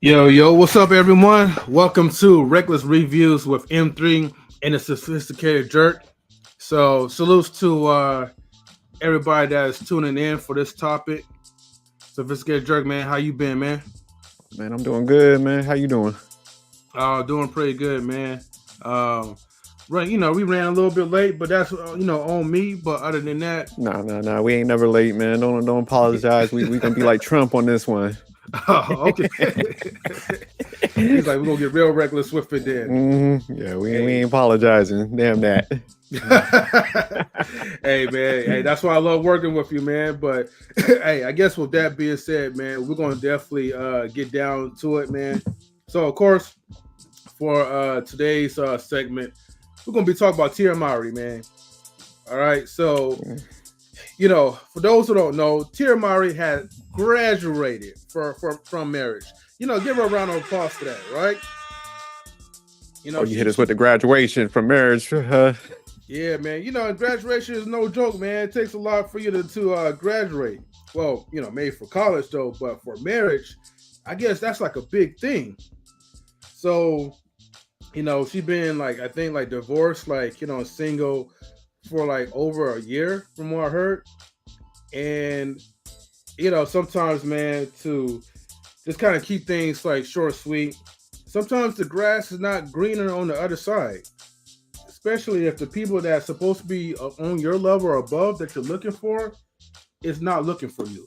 Yo, what's up, everyone? Welcome to Reckless Reviews with M3 and the Sophisticated Jerk. So, salutes to everybody that is tuning in for this topic. Sophisticated Jerk, man, how you been, man? Man, I'm doing good, man. How you doing? Doing pretty good, man. Right, we ran a little bit late, but that's on me. But other than that, Nah. We ain't never late, man. Don't apologize. We gonna be like Trump on this one. oh, okay. He's like, we're gonna get real reckless with it then. Yeah, we ain't apologizing. Damn that. Hey man, hey, that's why I love working with you, man. But hey, I guess with that being said, man, we're gonna definitely get down to it, man. So of course, for today's segment, we're gonna be talking about Mowry, man. All right, so for those who don't know, Mowry had graduated from marriage. Give her a round of applause for that, right? You hit us with the graduation from marriage. Yeah, man. Graduation is no joke, man. It takes a lot for you to graduate. Well, maybe for college though, but for marriage, I guess that's like a big thing. So, she's been I think divorced, single for over a year from what I heard. And, sometimes, man, to just kind of keep things short, sweet. Sometimes the grass is not greener on the other side. Especially if the people that's supposed to be on your level or above that you're looking for is not looking for you.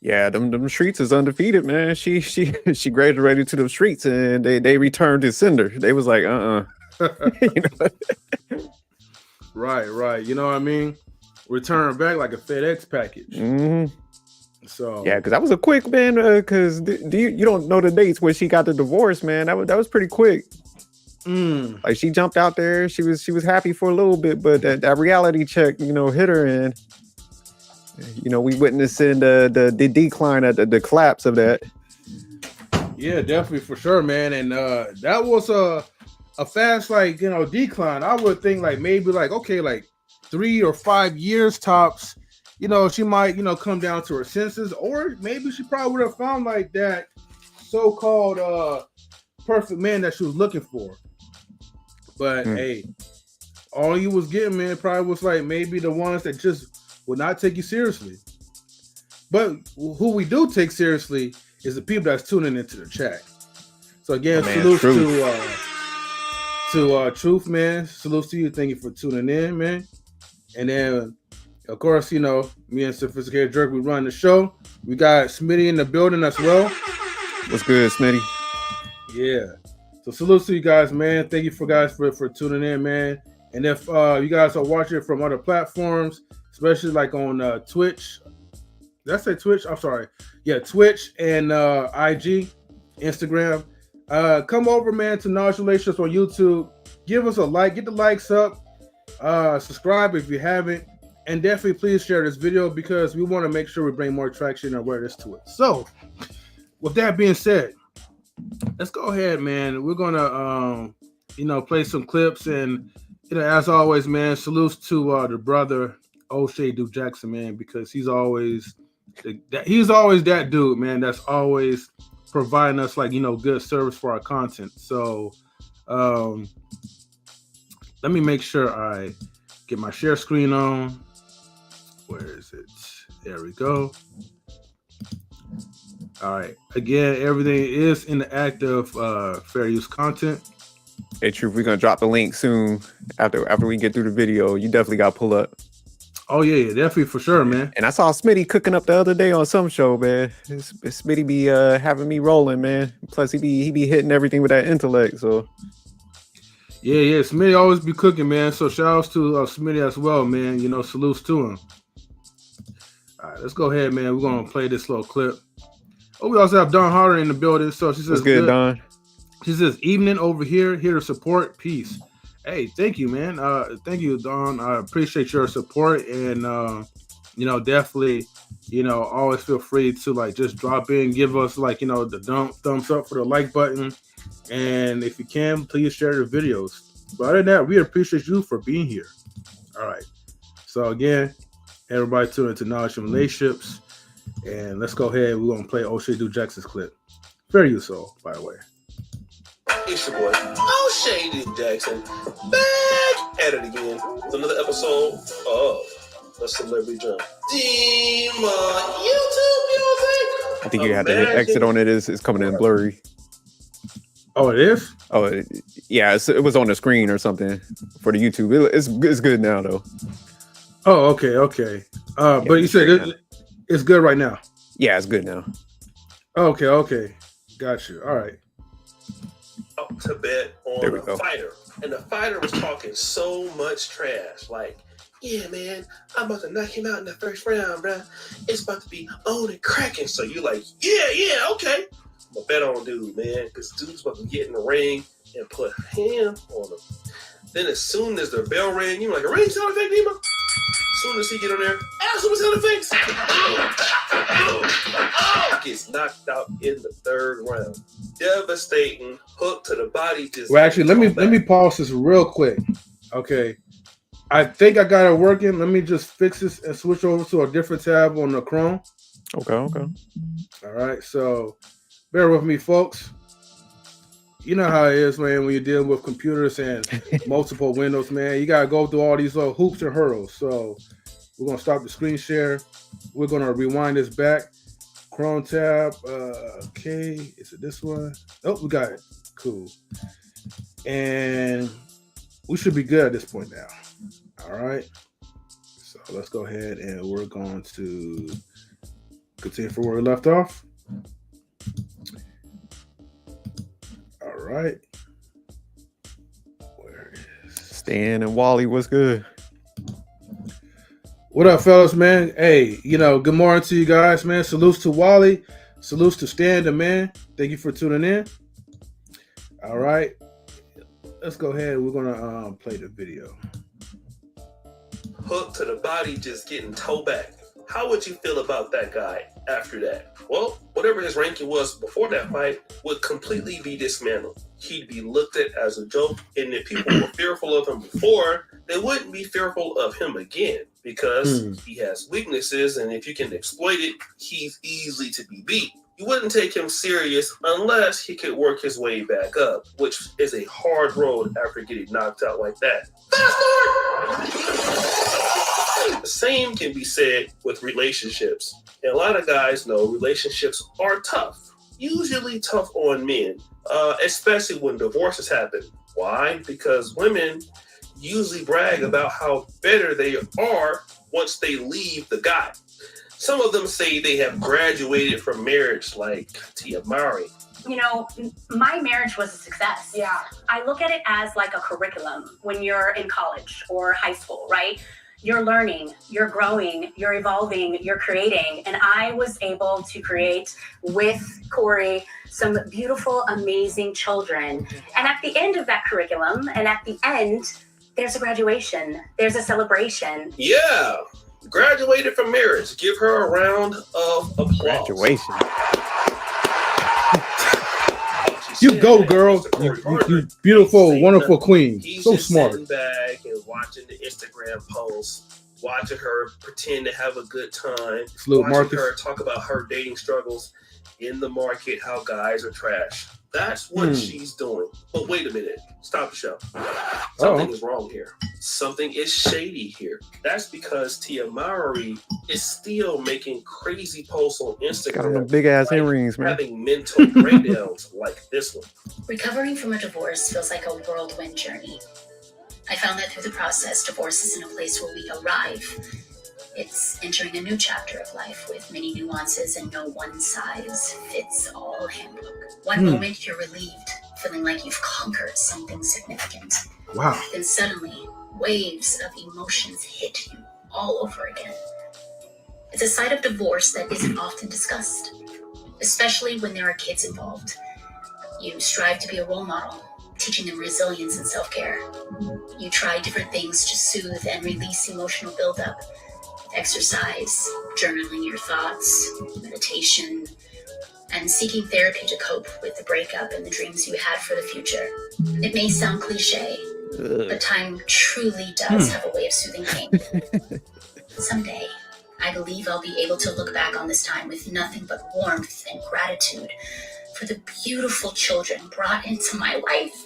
Yeah, them streets is undefeated, man. She graduated to them streets and they returned to cinder. They was like, Right. You know what I mean? Return back like a FedEx package. Mm-hmm. So yeah, because that was a quick, man. Because you don't know the dates when she got the divorce, man. That was pretty quick. Like she jumped out there, she was happy for a little bit, but that reality check, hit her, and we witnessing the decline at the collapse of that. Yeah, definitely for sure, man. And that was a fast decline. I would think maybe 3 or 5 years tops. She might come down to her senses, or maybe she probably would have found that so-called perfect man that she was looking for. But hey, all you was getting, man, probably was maybe the ones that just would not take you seriously. But who we do take seriously is the people that's tuning into the chat. So again, salute to Truth, man. Salute to you. Thank you for tuning in, man. And then, of course, me and Sophisticated Jerk, we run the show. We got Smitty in the building as well. What's good, Smitty? Yeah. So salute to you guys, man. Thank you for tuning in, man. And if you guys are watching from other platforms, especially on Twitch. Did I say Twitch? I'm sorry. Yeah, Twitch and IG, Instagram. Come over, man, to Knowledge Relations on YouTube. Give us a like. Get the likes up. Subscribe if you haven't. And definitely please share this video because we want to make sure we bring more traction and awareness to it. So, with that being said, let's go ahead, man. We're gonna play some clips, and as always, man, salutes to the brother O'Shea Duke Jackson, man, because he's always that dude, man, that's always providing us good service for our content. So let me make sure I get my share screen on. Where is it? There we go. All right. Again, everything is in the act of fair use content. Hey, Truth, we're gonna drop the link soon after we get through the video. You definitely got to pull up. Oh yeah, definitely for sure, man. And I saw Smitty cooking up the other day on some show, man. Smitty be having me rolling, man. Plus he be hitting everything with that intellect. So yeah, Smitty always be cooking, man. So shout outs to Smitty as well, man. Salutes to him. All right, let's go ahead, man. We're gonna play this little clip. Oh, we also have Dawn Harder in the building. So she says, "What's good, Dawn?" She says, "Evening over here to support. Peace." Hey, thank you, man. Thank you, Dawn. I appreciate your support, and definitely, always feel free to just drop in, give us the thumbs up for the like button, and if you can, please share the videos. But other than that, we appreciate you for being here. All right. So again, everybody tune into Knowledge and Relationships. And let's go ahead. We're gonna play O'Shea Do Jackson's clip. Fair use, so by the way. It's your boy, O'Shea Do Jackson, back at it again with another episode of The Celebrity Jump. YouTube music. I think you have to hit exit on it. It's coming in blurry. Oh, it is? Oh, yeah. It was on the screen or something for the YouTube. It's good now, though. Oh, okay. But you said it's good right now. Yeah, it's good now. Okay. Got you. All right. Up to bet on a fighter. And the fighter was talking so much trash. Like, yeah, man, I'm about to knock him out in the first round, bro. It's about to be on and cracking. So you're like, yeah, okay. I'm a bet on dude, man. Because dude's about to get in the ring and put him on him. Then as soon as the bell rang, you're like, a ring sound effect, Nemo? As soon as he get on there, absolute sound effects. Gets knocked out in the third round. Devastating hook to the body. Just well, actually, let me pause this real quick. Okay, I think I got it working. Let me just fix this and switch over to a different tab on the Chrome. Okay. All right, so bear with me, folks. You know how it is, man, when you're dealing with computers and multiple windows, man. You gotta go through all these little hoops and hurdles. So we're gonna stop the screen share. We're gonna rewind this back. Chrome tab. Okay, is it this one? Oh, we got it. Cool. And we should be good at this point now. All right. So let's go ahead and we're going to continue from where we left off. All right. Where is Stan and Wally? What's good? What up, fellas, man? Hey, good morning to you guys, man. Salutes to Wally. Salutes to Stan, the man. Thank you for tuning in. All right. Let's go ahead. We're going to play the video. Hook to the body, just getting towed back. How would you feel about that guy after that? Well, whatever his ranking was before that fight would completely be dismantled. He'd be looked at as a joke, and if people were fearful of him before, they wouldn't be fearful of him again because he has weaknesses, and if you can exploit it, he's easily to be beat. You wouldn't take him serious unless he could work his way back up, which is a hard road after getting knocked out like that. Fast forward! The same can be said with relationships. And a lot of guys know relationships are tough, usually tough on men, especially when divorces happen. Why? Because women usually brag about how better they are once they leave the guy. Some of them say they have graduated from marriage, like Mowry. My marriage was a success. Yeah. I look at it as like a curriculum when you're in college or high school, right? You're learning, you're growing, you're evolving, you're creating. And I was able to create with Corey some beautiful, amazing children. And at the end of that curriculum, and at the end, there's a graduation, there's a celebration. Yeah. Graduated from marriage. Give her a round of applause. Graduation. You go, girl. You beautiful, wonderful queen. He's so just smart. Sitting back and watching the Instagram posts, watching her pretend to have a good time, Salute, watching Marcus. her talk about her dating struggles in the market, how guys are trash. That's what she's doing. But wait a minute. Stop the show. Something is wrong here. Something is shady here. That's because Mowry is still making crazy posts on Instagram. Got on them big ass earrings, man. Having mental breakdowns like this one. Recovering from a divorce feels like a whirlwind journey. I found that through the process, divorce isn't a place where we arrive. It's entering a new chapter of life with many nuances and no one-size-fits-all handbook. One moment you're relieved, feeling like you've conquered something significant. Wow. Then suddenly, waves of emotions hit you all over again. It's a side of divorce that isn't often discussed, especially when there are kids involved. You strive to be a role model, teaching them resilience and self-care. You try different things to soothe and release emotional buildup. Exercise, journaling your thoughts, meditation, and seeking therapy to cope with the breakup and the dreams you had for the future. It may sound cliche, but time truly does have a way of soothing pain. Someday, I believe I'll be able to look back on this time with nothing but warmth and gratitude for the beautiful children brought into my life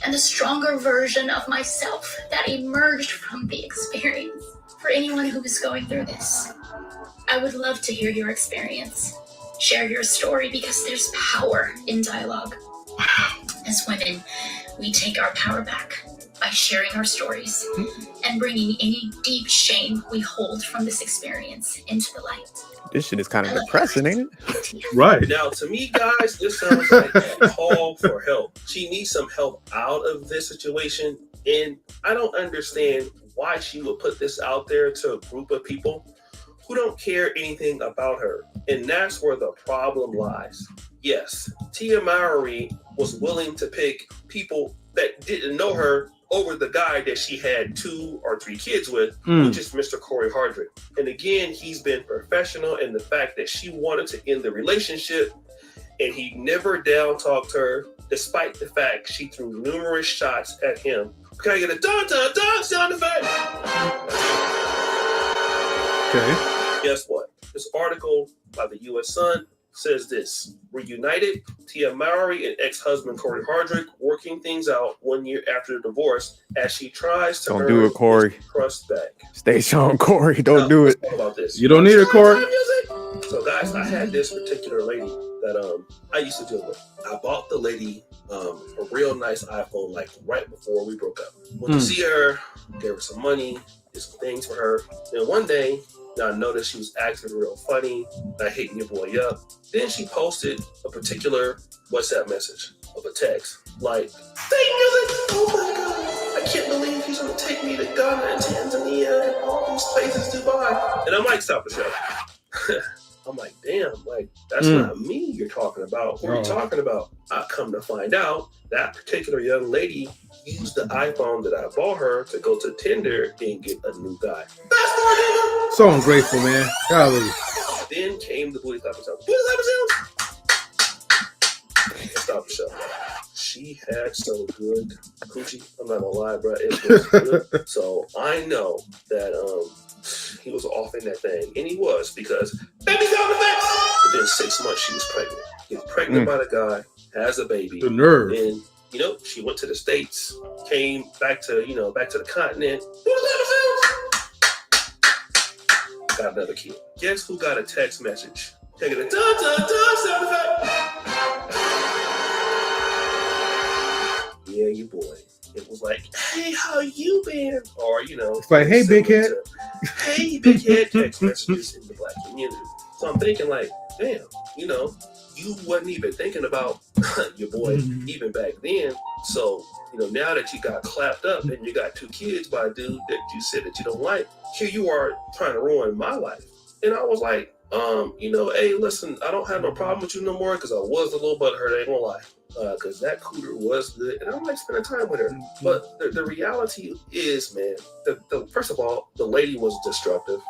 and the stronger version of myself that emerged from the experience. For anyone who is going through this, I would love to hear your experience. Share your story because there's power in dialogue. As women, we take our power back by sharing our stories and bringing any deep shame we hold from this experience into the light. This shit is kind of depressing, ain't it? Right. Now, to me, guys, this sounds like a call for help. She needs some help out of this situation, and I don't understand why she would put this out there to a group of people who don't care anything about her. And that's where the problem lies. Yes, Tia Mowry was willing to pick people that didn't know her over the guy that she had 2 or 3 kids with, which is Mr. Corey Hardrict. And again, he's been professional in the fact that she wanted to end the relationship, and he never down-talked her, despite the fact she threw numerous shots at him. Can I get a dun-dun-dun sound effect? Okay. Guess what? This article by the U.S. Sun says this: reunited, Tia Mowry and ex-husband Corey Hardrict working things out 1 year after the divorce as she tries to Don't do it, Corey. trust back. Stay strong, Corey. Don't do Let's it. talk about this. You don't need it, Corey. So, guys, I had this particular lady that I used to deal with. I bought the lady a real nice iPhone like right before we broke up. Went to see her, gave her some money, did some things for her. Then one day, I noticed she was acting real funny, not hitting your boy up. Then she posted a particular WhatsApp message of a text like, "Thank music! Oh my God! I can't believe he's gonna take me to Ghana and Tanzania and all these places, Dubai." And I'm like, stop the show. I'm like, damn, like, that's not me you're talking about. What are you talking about? I come to find out that particular young lady used the iPhone that I bought her to go to Tinder and get a new guy. That's more So ungrateful, man. Golly. Then came the booty clapping sound. Stop the show. She had some good coochie. I'm not gonna lie, bro. It was good. So I know that he was off in that thing, and he was, because baby sound effects. Within 6 months, she was pregnant. Gets pregnant by the guy, has a baby. The nerve. And she went to the States, came back to the continent. Got another kid. Guess who got a text message? Taking a dun-dun-dun sound effect. Yeah, your boy. It was like, "Hey, how you been?" Or, it's like, "Hey, big head." "Hey, big head," text messages in the Black community. So I'm thinking like, damn, you wasn't even thinking about your boy even back then. So, now that you got clapped up and you got 2 kids by a dude that you said that you don't like, here you are trying to ruin my life. And I was like, hey, listen, I don't have no problem with you no more, because I was a little butthurt, I ain't gonna lie. Because that cooter was good, and I like spending time with her. But the reality is, man, first of all, the lady was destructive.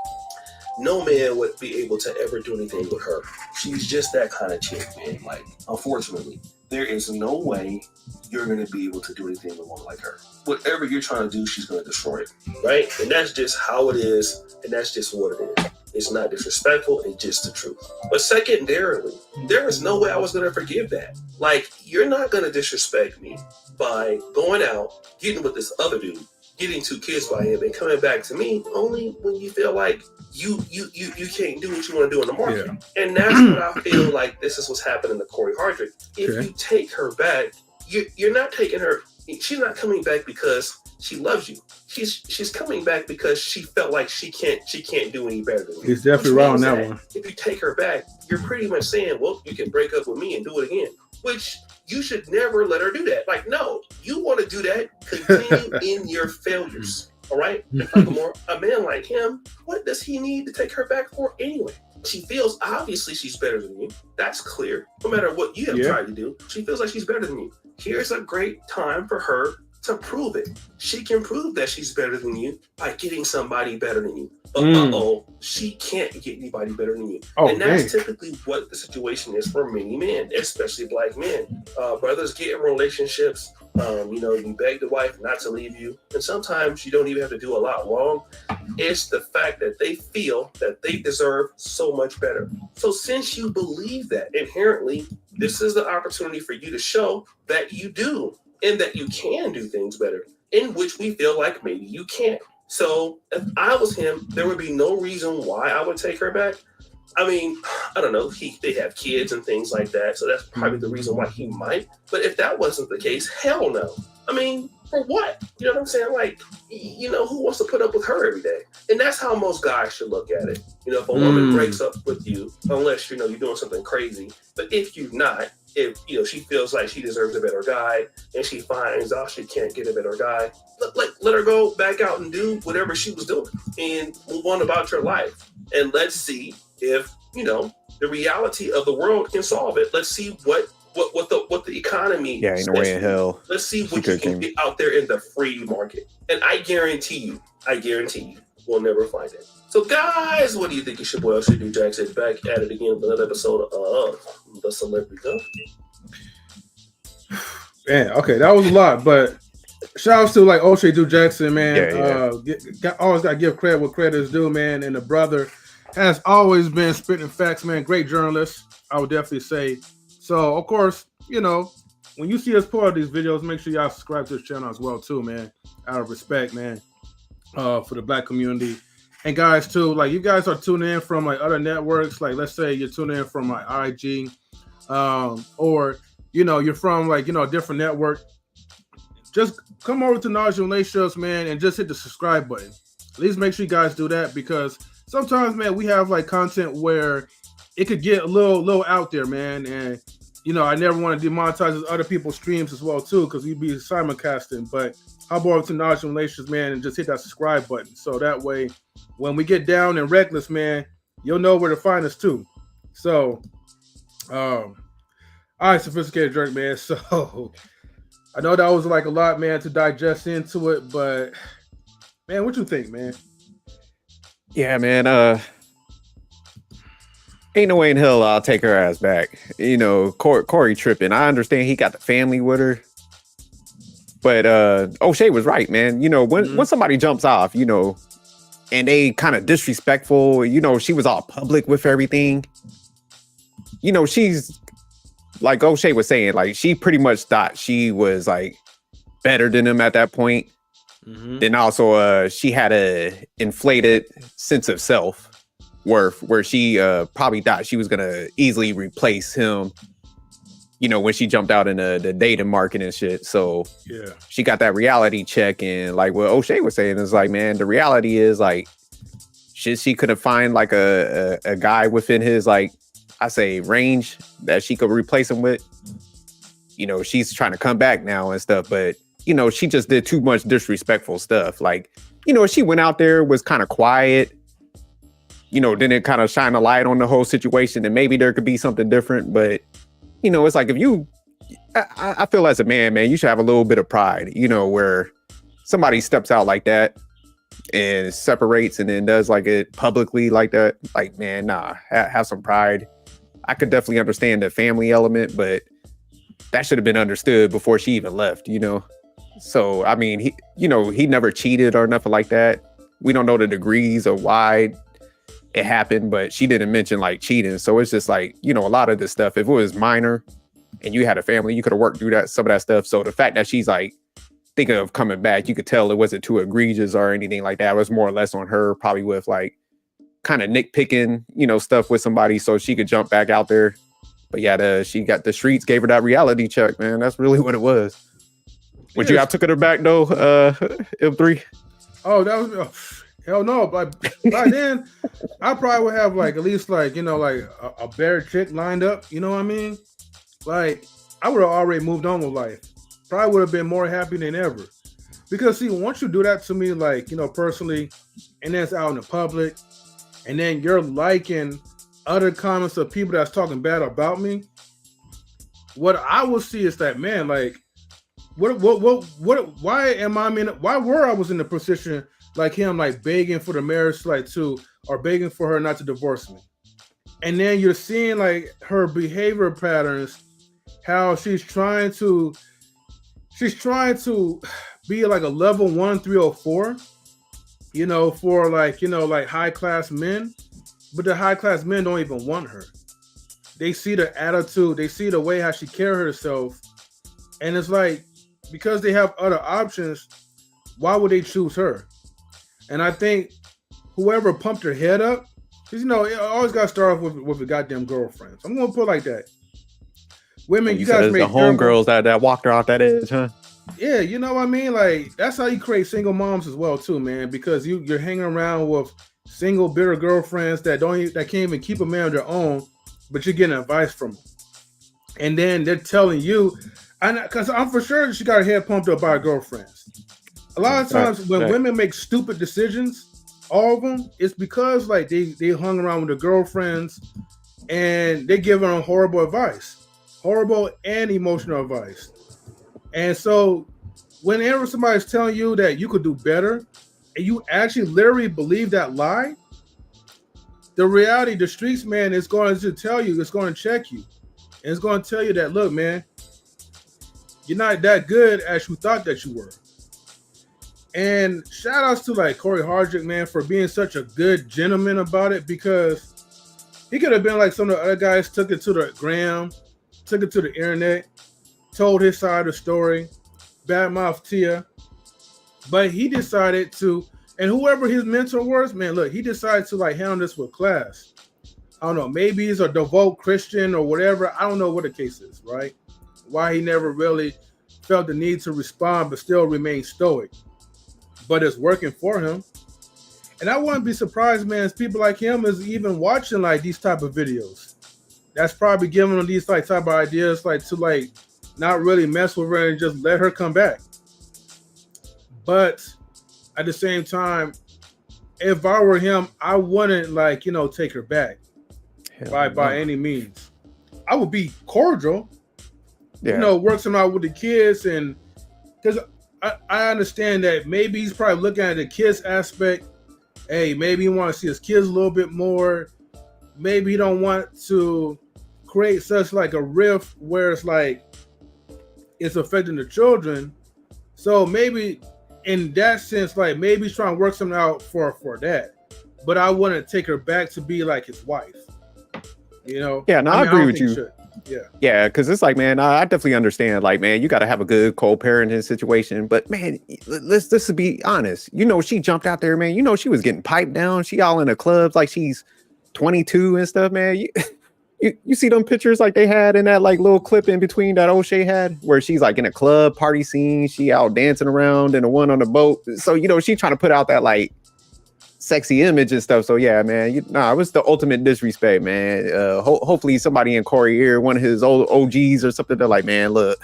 No man would be able to ever do anything with her. She's just that kind of chick, man. Like, unfortunately, there is no way you're going to be able to do anything with a woman like her. Whatever you're trying to do, she's going to destroy it, right? And that's just how it is, and that's just what it is. It's not disrespectful, it's just the truth. But secondarily, there is no way I was going to forgive that. Like, you're not going to disrespect me by going out, getting with this other dude, getting 2 kids by him, and coming back to me only when you feel like you can't do what you want to do in the market. Yeah. And that's what I feel like this is what's happening to Corey Hardrict. If you take her back, you're not taking her. She's not coming back because she loves you. She's coming back because she felt like she can't do any better than you. He's definitely right on that one. If you take her back, you're pretty much saying, well, you can break up with me and do it again. Which you should never let her do that. Like, no, you want to do that, continue in your failures. All right? And furthermore, a man like him, what does he need to take her back for anyway? She feels obviously she's better than you. That's clear. No matter what you have tried to do, she feels like she's better than you. Here's a great time for her to prove it. She can prove that she's better than you by getting somebody better than you. But she can't get anybody better than you. And that's typically what the situation is for many men, especially black men. Brothers get in relationships. You beg the wife not to leave you. And sometimes you don't even have to do a lot wrong. It's the fact that they feel that they deserve so much better. So since you believe that inherently, this is the opportunity for you to show that you do and that you can do things better, in which we feel like maybe you can't. So if I was him, there would be no reason why I would take her back. I mean, I don't know. They have kids and things like that. So that's probably the reason why he might. But if that wasn't the case, hell no. I mean, for what? You know what I'm saying? Like, who wants to put up with her every day? And that's how most guys should look at it. If a woman breaks up with you, unless, you're doing something crazy. But if you're not, if, she feels like she deserves a better guy and she finds out she can't get a better guy, let her go back out and do whatever she was doing and move on about your life. And let's see if, the reality of the world can solve it. Let's see what the economy. Yeah, ain't no way in hell. Let's see what you can get out there in the free market. And I guarantee you, we'll never find it. So guys, what do you think? It's your boy Should Do Jackson back at it again with another episode of The Celebrity Go. Man, okay, that was a lot, but shout outs to like O'Shea Do Jackson, man. Always gotta give credit what credit is due, man. And the brother has always been spitting facts, man. Great journalist, I would definitely say. So, of course, when you see us part of these videos, make sure y'all subscribe to this channel as well, too, man. Out of respect, man, for the black community. And guys, too, like you guys are tuning in from like other networks. Like, let's say you're tuning in from like IG, or you're from like a different network. Just come over to Knowledge and Relationships, man, and just hit the subscribe button. At least make sure you guys do that, because sometimes, man, we have like content where it could get a little out there, man. And I never want to demonetize other people's streams as well, too, because we'd be simulcasting. But hop over to Knowledge and Relationships, man, and just hit that subscribe button. So that way, when we get down and reckless, man, you'll know where to find us, too. So, all right, Sophisticated Jerk, man. So, I know that was like a lot, man, to digest into it. But, man, what you think, man? Yeah, man, ain't no way in hell I'll take her ass back. Corey tripping. I understand he got the family with her. But O'Shea was right, man. When somebody jumps off, and they kind of disrespectful, she was all public with everything. She's like O'Shea was saying, like she pretty much thought she was like better than him at that point. Then also she had a inflated sense of self-worth where she probably thought she was gonna easily replace him, when she jumped out in the dating market and shit. So yeah, she got that reality check, and like what O'Shea was saying is like, man, the reality is like she couldn't find like a guy within his like, I say, range that she could replace him with. She's trying to come back now and stuff, but she just did too much disrespectful stuff. Like, she went out there, was kind of quiet, then it kind of shine a light on the whole situation, and maybe there could be something different. But, it's like, if I feel as a man, you should have a little bit of pride, where somebody steps out like that and separates and then does like it publicly like that. Like, man, nah, have some pride. I could definitely understand the family element, but that should have been understood before she even left, So, I mean, he never cheated or nothing like that. We don't know the degrees or why it happened, but she didn't mention like cheating. So it's just like, a lot of this stuff, if it was minor and you had a family, you could have worked through some of that stuff. So the fact that she's like thinking of coming back, you could tell it wasn't too egregious or anything like that. It was more or less on her, probably with like kind of nitpicking, stuff with somebody so she could jump back out there. But yeah, she got the streets, gave her that reality check, man. That's really what it was. Would you have took her back though, M3? Oh, that was hell no. But by then, I probably would have like at least like like a better chick lined up. You know what I mean? Like I would have already moved on with life. Probably would have been more happy than ever. Because see, once you do that to me, like personally, and then it's out in the public, and then you're liking other comments of people that's talking bad about me, what I will see is that, man, like why am I in? Why were I was in the position like him, like begging for the marriage, like to, or begging for her not to divorce me? And then you're seeing like her behavior patterns, how she's trying to be like a level 1, 3, or 4, for like high class men, but the high class men don't even want her. They see the attitude, they see the way how she carries herself, and it's like, because they have other options, why would they choose her? And I think whoever pumped her head up, because it always got to start off with a goddamn girlfriend. So I'm gonna put it like that. Women, you guys make the homegirls that walked her off that edge, huh? Yeah, you know what I mean? Like, that's how you create single moms as well, too, man. Because you're hanging around with single, bitter girlfriends that can't even keep a man of their own, but you're getting advice from them. And then they're telling you, because I'm for sure she got her head pumped up by her girlfriends. A lot of times when women make stupid decisions, all of them, it's because like they hung around with their girlfriends and they give them horrible advice, horrible and emotional advice. And so whenever somebody's telling you that you could do better and you actually literally believe that lie, the reality, the streets, man, is going to tell you, it's going to check you. And it's going to tell you that, look, man, you're not that good as you thought that you were. And shout outs to like Corey Hardrict, man, for being such a good gentleman about it, because he could have been like some of the other guys, took it to the gram, took it to the internet, told his side of the story, badmouth Tia. But he decided to, and whoever his mentor was, man, look, he decided to like handle this with class. I don't know, maybe he's a devout Christian or whatever. I don't know what the case is, right? Why he never really felt the need to respond, but still remain stoic. But it's working for him. And I wouldn't be surprised, man, if people like him is even watching like these type of videos. That's probably giving them these like type of ideas, like to like not really mess with her and just let her come back. But at the same time, if I were him, I wouldn't like, take her back by any means. I would be cordial, work some out with the kids, and because I understand that maybe he's probably looking at the kids aspect. Hey, maybe he wants to see his kids a little bit more. Maybe he don't want to create such like a rift where it's like it's affecting the children. So maybe in that sense, like maybe he's trying to work something out for that. But I wouldn't take her back to be like his wife. Yeah, no, I agree with you. Yeah, because it's like, man, I definitely understand. Like, man, you got to have a good co-parenting situation. But man, let's be honest. She jumped out there, man. She was getting piped down. She all in the clubs like she's 22 and stuff, man. You see them pictures like they had in that like little clip in between that O'Shea had, where she's like in a club party scene. She out dancing around and the one on the boat. So she trying to put out that like sexy image and stuff. So yeah, man, it was the ultimate disrespect, man. Hopefully somebody in Corey ear, one of his old OGs or something, they're like, man, look,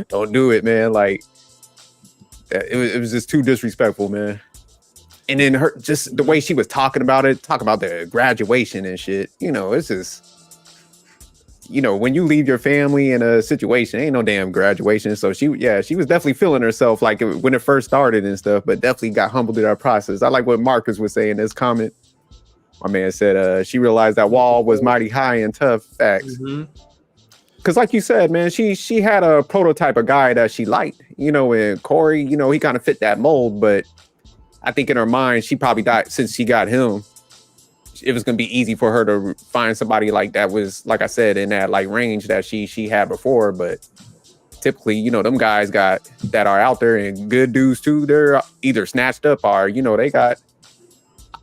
don't do it, man. Like it was just too disrespectful, man. And then her, just the way she was talking about the graduation and shit, it's just, when you leave your family in a situation, ain't no damn graduation. So she was definitely feeling herself like when it first started and stuff, but definitely got humbled in that process. I like what Marcus was saying in his comment. My man said she realized that wall was mighty high and tough. Facts. Because like you said, man, she had a prototype of guy that she liked, and Corey, he kind of fit that mold, but I think in her mind, she probably thought since she got him, it was going to be easy for her to find somebody like that was, like I said, in that like range that she had before. But typically, them guys that are out there and good dudes too, they're either snatched up or, they got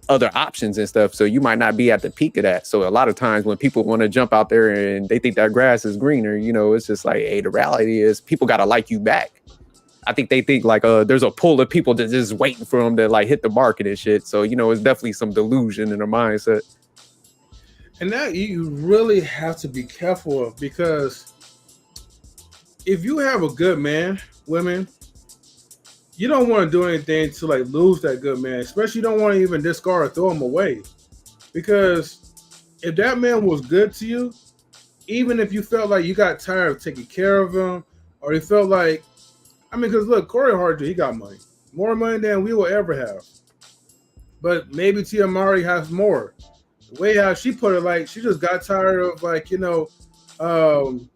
other options and stuff. So you might not be at the peak of that. So a lot of times when people want to jump out there and they think that grass is greener, it's just like, hey, the reality is people got to like you back. I think they think like there's a pool of people that just waiting for them to like hit the market and shit. So, it's definitely some delusion in their mindset. And that you really have to be careful of, because if you have a good man, women, you don't want to do anything to like lose that good man. Especially you don't want to even discard or throw him away. Because if that man was good to you, even if you felt like you got tired of taking care of him, or you felt like I mean, because look, Corey Hardrict, he got money. More money than we will ever have. But maybe Tia Mowry has more. The way how she put it, like, she just got tired of, like, carrying him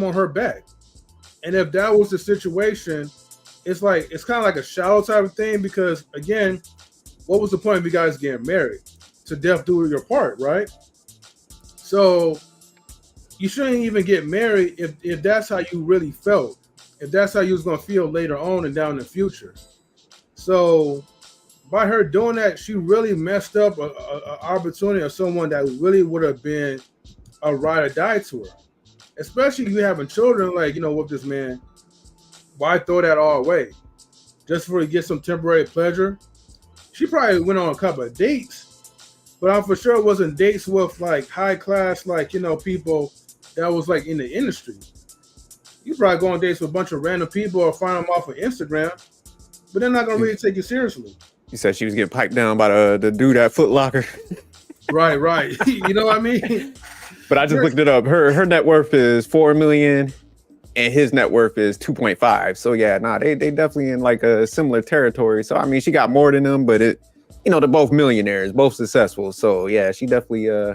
on her back. And if that was the situation, it's kind of like a shallow type of thing, because, again, what was the point of you guys getting married? To death do your part, right? So you shouldn't even get married if that's how you really felt. If that's how you was going to feel later on and down in the future. So by her doing that, she really messed up an opportunity of someone that really would have been a ride or die to her. Especially if you having children, with this man. Why throw that all away? Just for to get some temporary pleasure? She probably went on a couple of dates, but I'm for sure it wasn't dates with like high class, people that was like in the industry. You probably go on dates with a bunch of random people or find them off of Instagram, but they're not gonna really take you seriously. You said she was getting piped down by the dude at Foot Locker. Right. You know what I mean? But I just looked it up. Her net worth is $4 million, and his net worth is 2.5. So yeah, they definitely in like a similar territory. So I mean, she got more than them, but they're both millionaires, both successful. So yeah, she definitely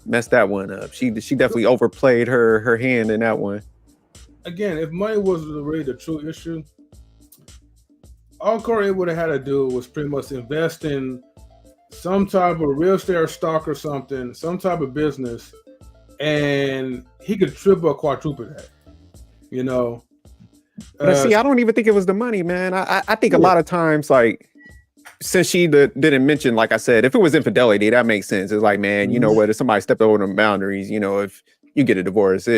messed that one up. She definitely overplayed her hand in that one. Again, if money was really the true issue, all Corey would have had to do was pretty much invest in some type of real estate or stock or something, some type of business, and he could triple or quadruple that. But see, I don't even think it was the money, man. I think a lot of times, like, since she didn't mention, like I said, if it was infidelity, that makes sense. It's like, man, you know what? If somebody stepped over the boundaries, if you get a divorce,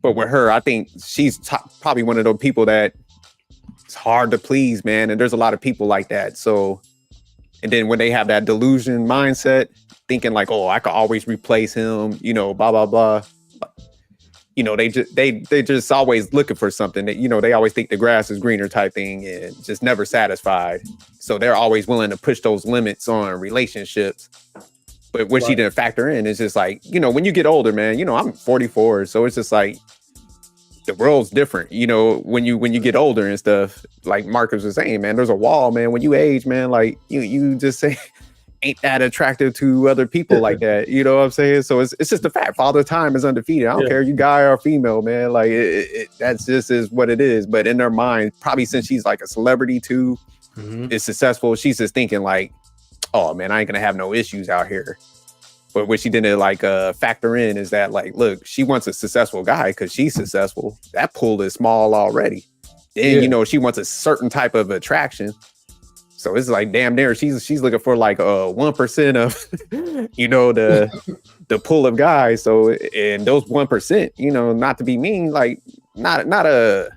But with her, I think she's probably one of those people that it's hard to please, man. And there's a lot of people like that. So, and then when they have that delusion mindset, thinking like, oh, I could always replace him, blah, blah, blah. They just always looking for something that, they always think the grass is greener type thing and just never satisfied. So they're always willing to push those limits on relationships. But what she didn't factor in is just like, when you get older, man, I'm 44. So it's just like the world's different, when you get older and stuff. Like Marcus was saying, man, there's a wall, man. When you age, man, like you just say ain't that attractive to other people like that. You know what I'm saying? So it's just the fact. Father Time is undefeated. I don't care you guy or female, man. Like that's just is what it is. But in their mind, probably since she's like a celebrity too, is successful, she's just thinking like, oh man, I ain't gonna have no issues out here. But what she didn't factor in is that like, look, she wants a successful guy because she's successful. That pool is small already. Then she wants a certain type of attraction. So it's like damn near she's looking for like 1% of the pool of guys. So and those 1%, not to be mean, like not a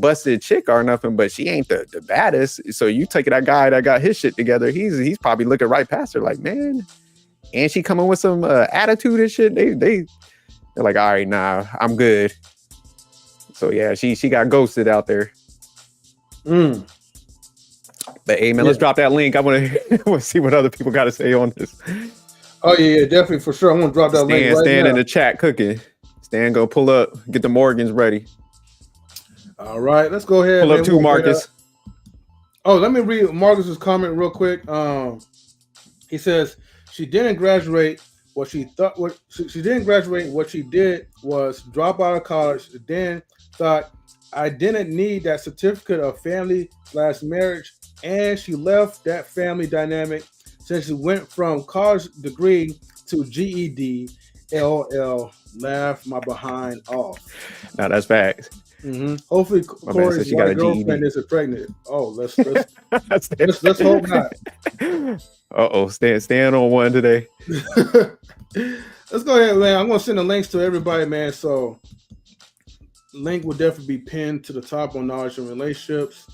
busted chick or nothing, but she ain't the baddest. So you take that guy that got his shit together, he's probably looking right past her like, man. And she coming with some attitude and shit. They're like, all right, nah, I'm good. So yeah, she got ghosted out there. But hey, man, let's drop that link. I want to see what other people got to say on this. Oh yeah, definitely for sure. I'm gonna drop that link right Stan now. In the chat cooking. Stan gonna pull up, get the Morgans ready. All right, let's go ahead. Pull up too, Marcus. Let me read Marcus's comment real quick. He says she didn't graduate. What she didn't graduate. What she did was drop out of college. Then thought I didn't need that certificate of family/marriage. And she left that family dynamic since she went from college degree to GED. LL, laugh my behind off. Now that's facts. Hopefully, Corey's white girlfriend isn't pregnant. Oh, let's hope not. Stand on one today. Let's go ahead, man. I'm gonna send the links to everybody, man. So, link will definitely be pinned to the top on Knowledge and Relationships.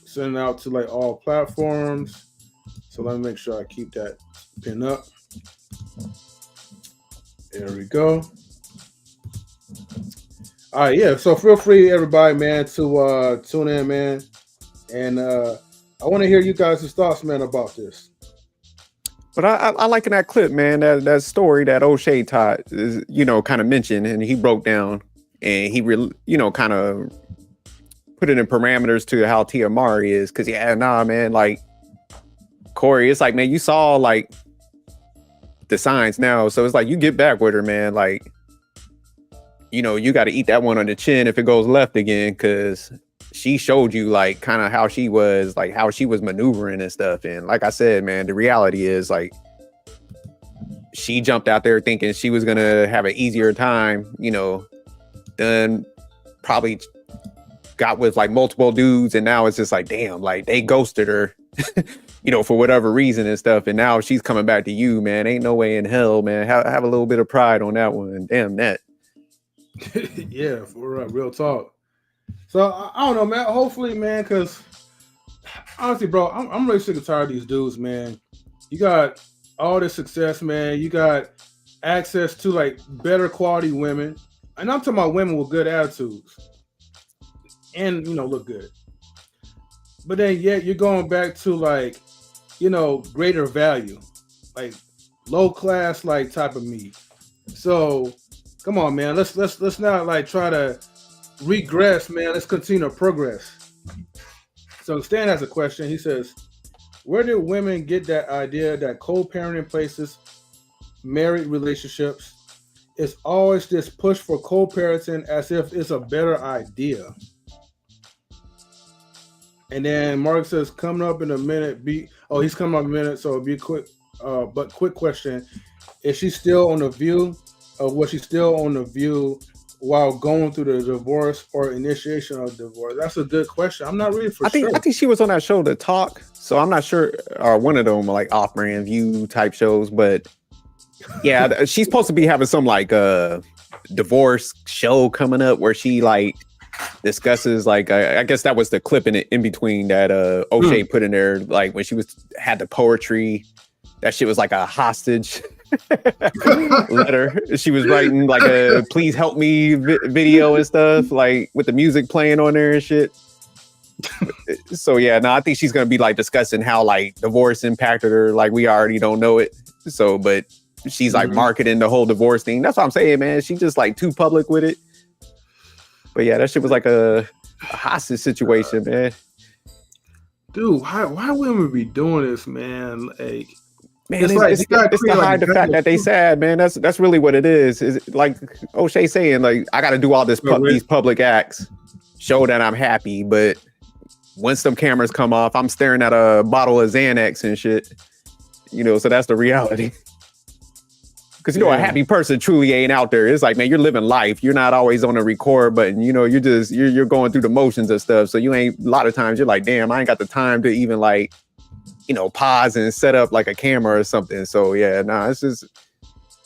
Send it out to like all platforms. So let me make sure I keep that pinned up. There we go. All right, yeah. So feel free, everybody, man, to tune in, man. And I want to hear you guys' thoughts, man, about this. But I like in that clip, man, that story that O'Shea Todd is, kind of mentioned, and he broke down and he kind of put it in parameters to how Tia Mowry is. Cause man, like Corey, it's like, man, you saw like the signs now. So it's like, you get back with her, man. Like, you got to eat that one on the chin if it goes left again. Cause she showed you like kind of how she was maneuvering and stuff. And like I said, man, the reality is like, she jumped out there thinking she was going to have an easier time, then probably got with like multiple dudes, and now it's just like, damn, like they ghosted her, for whatever reason and stuff. And now she's coming back to you, man. Ain't no way in hell, man. Have a little bit of pride on that one. Damn that. Yeah, for real talk. So I don't know, man. Hopefully, man, because honestly, bro, I'm really sick and tired of these dudes, man. You got all this success, man. You got access to like better quality women, and I'm talking about women with good attitudes and look good. But then yet you're going back to like greater value, like low class like type of meat. So come on, man. Let's not like try to regress, man. Let's continue to progress. So Stan has a question. He says, where did women get that idea that co-parenting places married relationships? It's always this push for co-parenting as if it's a better idea. And then Mark says, coming up in a minute. He's coming up in a minute, so it'll be quick. But quick question: is she still on the View, or was she still on the View while going through the divorce or initiation of divorce? That's a good question. I'm not really sure. I think she was on that show to talk, so I'm not sure. Or one of them like off-brand View type shows, but yeah, she's supposed to be having some like divorce show coming up where she like discusses like I guess that was the clip in between that O'Shea put in there, like when she had the poetry. That shit was like a hostage letter she was writing, like a please help me video and stuff, like with the music playing on there and shit. So yeah, no, I think she's gonna be like discussing how like divorce impacted her, like we already don't know it. So but she's like marketing the whole divorce thing. That's what I'm saying, man. She's just like too public with it. But yeah, that shit was like a hostage situation, man. Dude, why women be doing this, man? Like, man, it's to hide the fact that they sad, man. That's really what it is. Is like O'Shea saying, like, I got to do all these public acts, show that I'm happy, but once some cameras come off, I'm staring at a bottle of Xanax and shit. So that's the reality. Because a happy person truly ain't out there. It's like, man, you're living life. You're not always on the record button. You're going through the motions of stuff. So you ain't, a lot of times you're like, damn, I ain't got the time to even like, pause and set up like a camera or something. So yeah, it's just,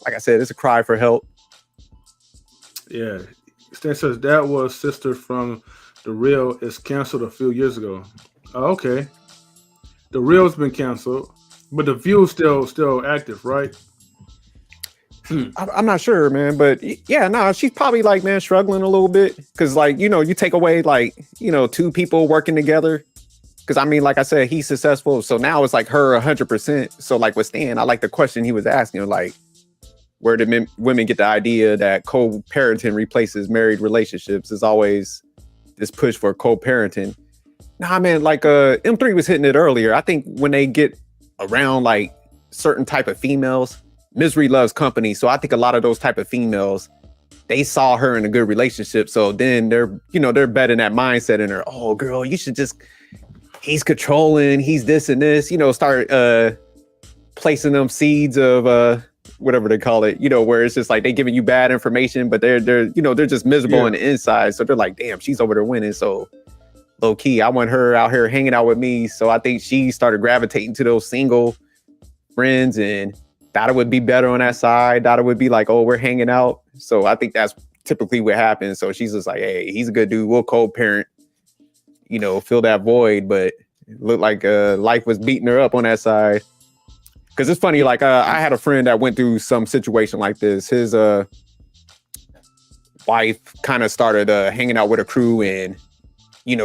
like I said, it's a cry for help. Yeah. Stan says that was sister from The Real is canceled a few years ago. Oh, okay. The Real's been canceled, but The View is still active, right? I'm not sure, man, but yeah, she's probably like, man, struggling a little bit because like, you take away like, two people working together. Because I mean, like I said, he's successful. So now it's like her 100%. So like with Stan, I like the question he was asking, like, where did women get the idea that co-parenting replaces married relationships? Is always this push for co-parenting. Nah, man, like M3 was hitting it earlier. I think when they get around like certain type of females, misery loves company. So I think a lot of those type of females, they saw her in a good relationship. So then they're betting that mindset in her. Oh, girl, you should just, he's controlling, he's this and this, start placing them seeds of whatever they call it, where it's just like they giving you bad information, but they're just miserable on the inside. So they're like, damn, she's over there winning. So low key, I want her out here hanging out with me. So I think she started gravitating to those single friends and thought it would be better on that side. Thought it would be like, oh, we're hanging out. So I think that's typically what happens. So she's just like, hey, he's a good dude. We'll co-parent, fill that void. But it looked like life was beating her up on that side. Because it's funny, like I had a friend that went through some situation like this. His wife kind of started hanging out with a crew and,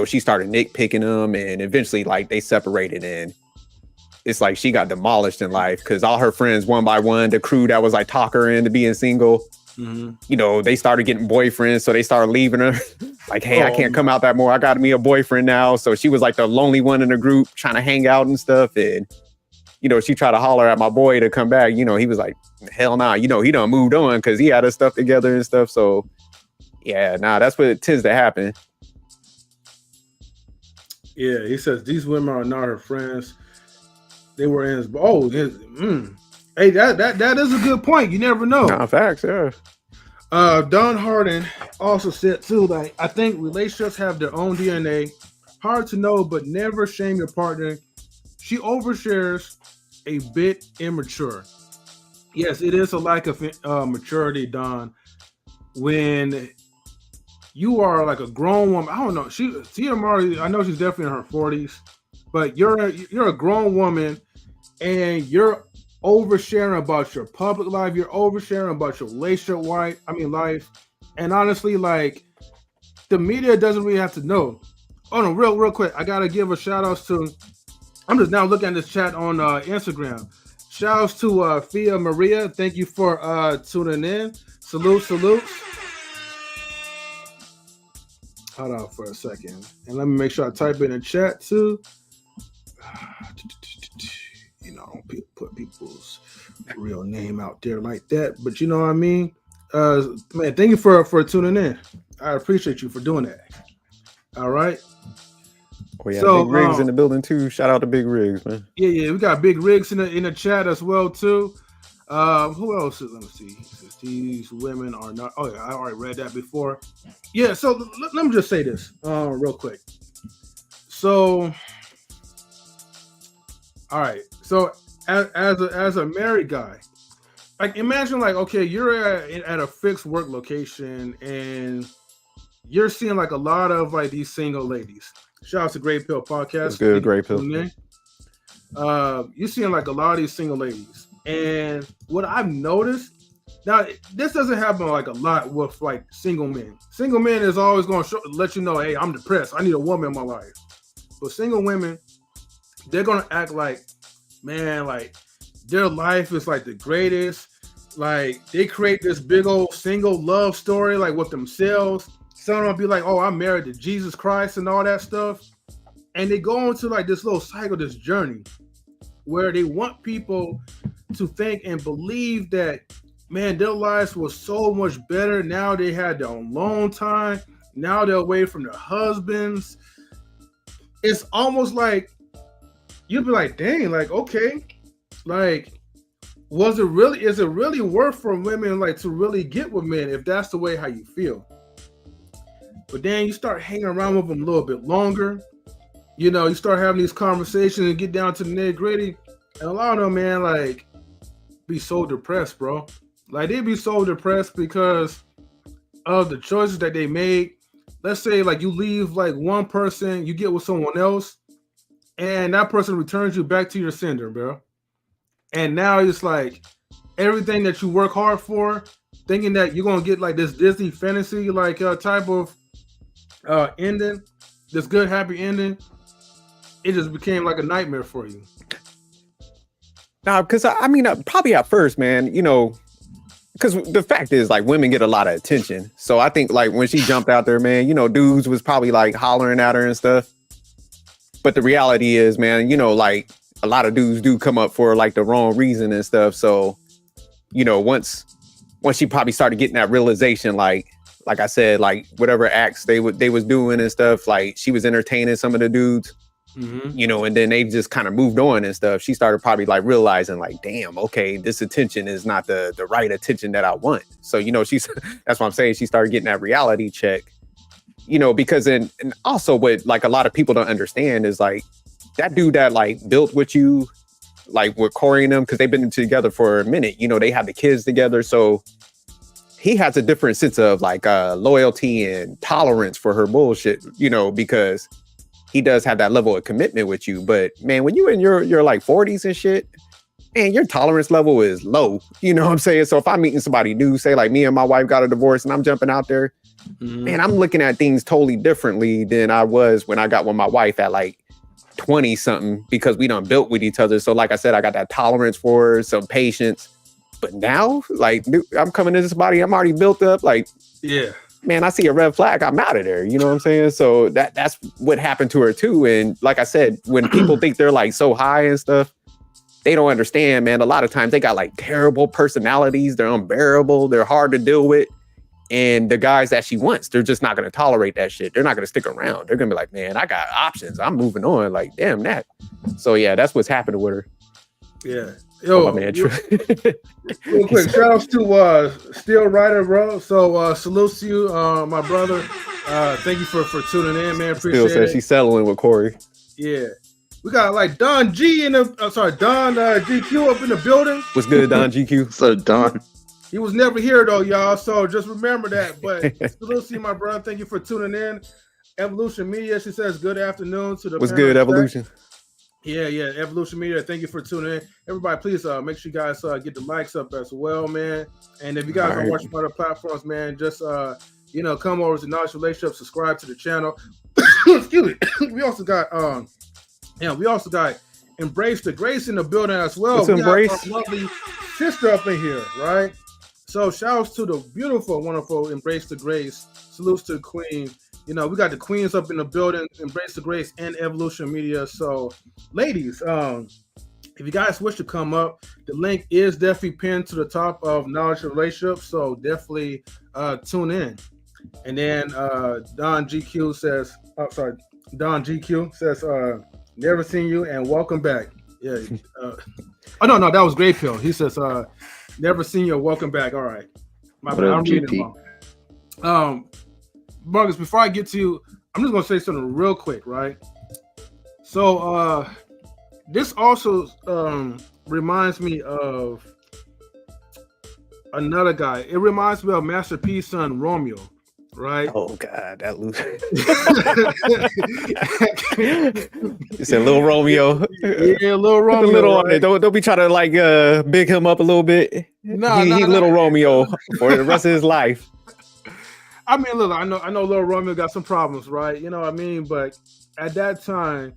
she started nitpicking him and eventually like they separated and it's like she got demolished in life because all her friends one by one, the crew that was like talk her into being single, You know, they started getting boyfriends, so they started leaving her. Like, hey, I can't come out that more. I got me a boyfriend now. So she was like the lonely one in the group trying to hang out and stuff. And, you know, she tried to holler at my boy to come back. You know, he was like, hell nah. You know, he done moved on because he had his stuff together and stuff. So, yeah, nah, that's what tends to happen. Yeah, he says these women are not her friends. They were in his. Hey, that is a good point. You never know. Nah, facts, yeah. Don Harden also said too, like, I think relationships have their own DNA. Hard to know, but never shame your partner. She overshares, a bit immature. Yes, it is a lack of maturity, Don. When you are like a grown woman, I don't know. Tia Mowry, I know she's definitely in her 40s, but you're a grown woman and you're oversharing about your public life, you're oversharing about your relationship life. And honestly, like, the media doesn't really have to know. Oh no, real quick, I gotta give a shout outs to, I'm just now looking at this chat on Instagram. Shout outs to Fia Maria. Thank you for tuning in. Salutes. Hold on for a second. And let me make sure I type in the chat too. You know, put people's real name out there like that. But you know what I mean? Man, thank you for tuning in. I appreciate you for doing that. All right. Oh yeah, so, Big Rigs in the building too. Shout out to Big Rigs, man. Yeah, we got Big Rigs in the chat as well too. Who else? Let me see. These women are not. Oh yeah, I already read that before. Yeah. So let me just say this real quick. So, all right. So as a married guy, like, imagine, like, okay, you're at a fixed work location and you're seeing like a lot of like these single ladies. Shout out to Great Pill Podcast. That's good, Great Pill. You're seeing like a lot of these single ladies. And what I've noticed, now this doesn't happen like a lot with like single men. Single men is always going to let you know, hey, I'm depressed. I need a woman in my life. But single women, they're going to act like, man, like their life is like the greatest. Like they create this big old single love story like with themselves. Some of them be like, oh, I'm married to Jesus Christ and all that stuff. And they go into like this little cycle, this journey where they want people to think and believe that, man, their lives was so much better. Now they had their own alone time. Now they're away from their husbands. It's almost like you'd be like, dang, like, okay, like, is it really worth for women like to really get with men if that's the way how you feel? But then you start hanging around with them a little bit longer. You know, you start having these conversations and get down to the nitty gritty. And a lot of them, man, like, be so depressed, bro. Like, they be so depressed because of the choices that they made. Let's say, like, you leave, like, one person, you get with someone else, and that person returns you back to your sender, bro. And now it's like everything that you work hard for, thinking that you're going to get, like, this Disney fantasy, like, type of ending, this good, happy ending, it just became like a nightmare for you. Nah, because I mean, probably at first, man, you know, because the fact is, like, women get a lot of attention. So I think, like, when she jumped out there, man, you know, dudes was probably like hollering at her and stuff. But the reality is, man, you know, like, a lot of dudes do come up for like the wrong reason and stuff. So, you know, once she probably started getting that realization, like I said, like whatever acts they was doing and stuff, like she was entertaining some of the dudes, you know, and then they just kind of moved on and stuff. She started probably like realizing like, damn, okay, this attention is not the right attention that I want. So, you know, that's what I'm saying. She started getting that reality check, you know, because and also what like a lot of people don't understand is like that dude that like built with you, like with Corey and them, because they've been together for a minute, you know, they have the kids together. So he has a different sense of like loyalty and tolerance for her bullshit, you know, because he does have that level of commitment with you. But man, when you in your like 40s and shit, man, your tolerance level is low. You know what I'm saying? So if I'm meeting somebody new, say like me and my wife got a divorce and I'm jumping out there, man, I'm looking at things totally differently than I was when I got with my wife at like 20 something, because we done built with each other. So like I said, I got that tolerance for her, some patience. But now, like, I'm coming into this body, I'm already built up. Like, Yeah. man, I see a red flag, I'm out of there. You know what I'm saying? So that's what happened to her too. And like I said, when people think they're like so high and stuff, they don't understand, man. A lot of times they got like terrible personalities. They're unbearable. They're hard to deal with. And the guys that she wants, they're just not going to tolerate that shit. They're not going to stick around. They're going to be like, man, I got options. I'm moving on. Like, damn that. So yeah, that's what's happened with her. Yeah. Yo, my man, real quick, shout outs to Steel Rider, bro. So salute to you, my brother. Thank you for tuning in, man. Appreciate Still says it. she's settling with Corey. Yeah. We got like Don G in the Don GQ up in the building. What's good, Don GQ? So Don. He was never here though, y'all. So just remember that. But salute to you, my brother. Thank you for tuning in. Evolution Media, she says good afternoon to the What's good, Evolution? Yeah, Evolution Media. Thank you for tuning in. Everybody, please make sure you guys get the likes up as well, man. And if you guys are watching other platforms, man, just come over to Knowledge Relationship, subscribe to the channel. Excuse me. We also got Embrace the Grace in the building as well. Let's we embrace got our lovely sister up in here, right? So shouts to the beautiful, wonderful Embrace the Grace. Salutes to the Queen. We got the queens up in the building, Embrace the Grace and Evolution Media. So, ladies, if you guys wish to come up, the link is definitely pinned to the top of Knowledge and Relationship. So definitely tune in. And then Don GQ says, never seen you and welcome back. Yeah. No, that was Great Pill. He says, never seen you and welcome back. All right. I'm reading wrong. Marcus, before I get to you, I'm just gonna say something real quick, right? So this also reminds me of another guy. It reminds me of Master P's son Romeo, right? Oh God, that loser. You said Little Romeo. Yeah, Little Romeo. Little right? Don't be trying to like big him up a little bit. No, he Little Romeo for the rest of his life. I mean, look, I know Little Romeo got some problems, right? You know what I mean? But at that time,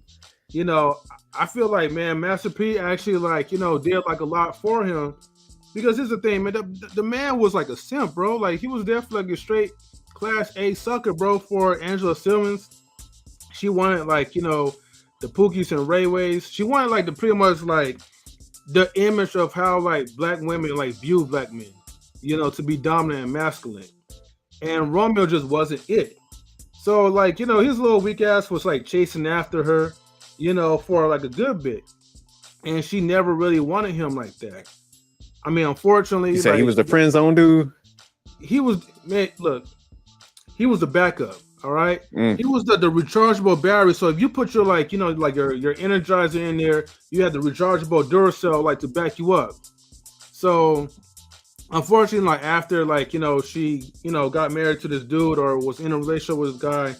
I feel like, man, Master P actually did like a lot for him, because here's the thing, man, the man was like a simp, bro. Like he was definitely like a straight class A sucker, bro, for Angela Simmons. She wanted the Pookies and Rayways. She wanted the pretty much the image of how black women view black men, to be dominant and masculine. And Romeo just wasn't it. So his little weak ass was chasing after her, for a good bit. And she never really wanted him like that. I mean, unfortunately, you said he was the friend zone dude. He was, man, look, he was the backup. All right. He was the rechargeable battery. So if you put your your Energizer in there, you had the rechargeable Duracell to back you up. So unfortunately, after she got married to this dude or was in a relationship with this guy,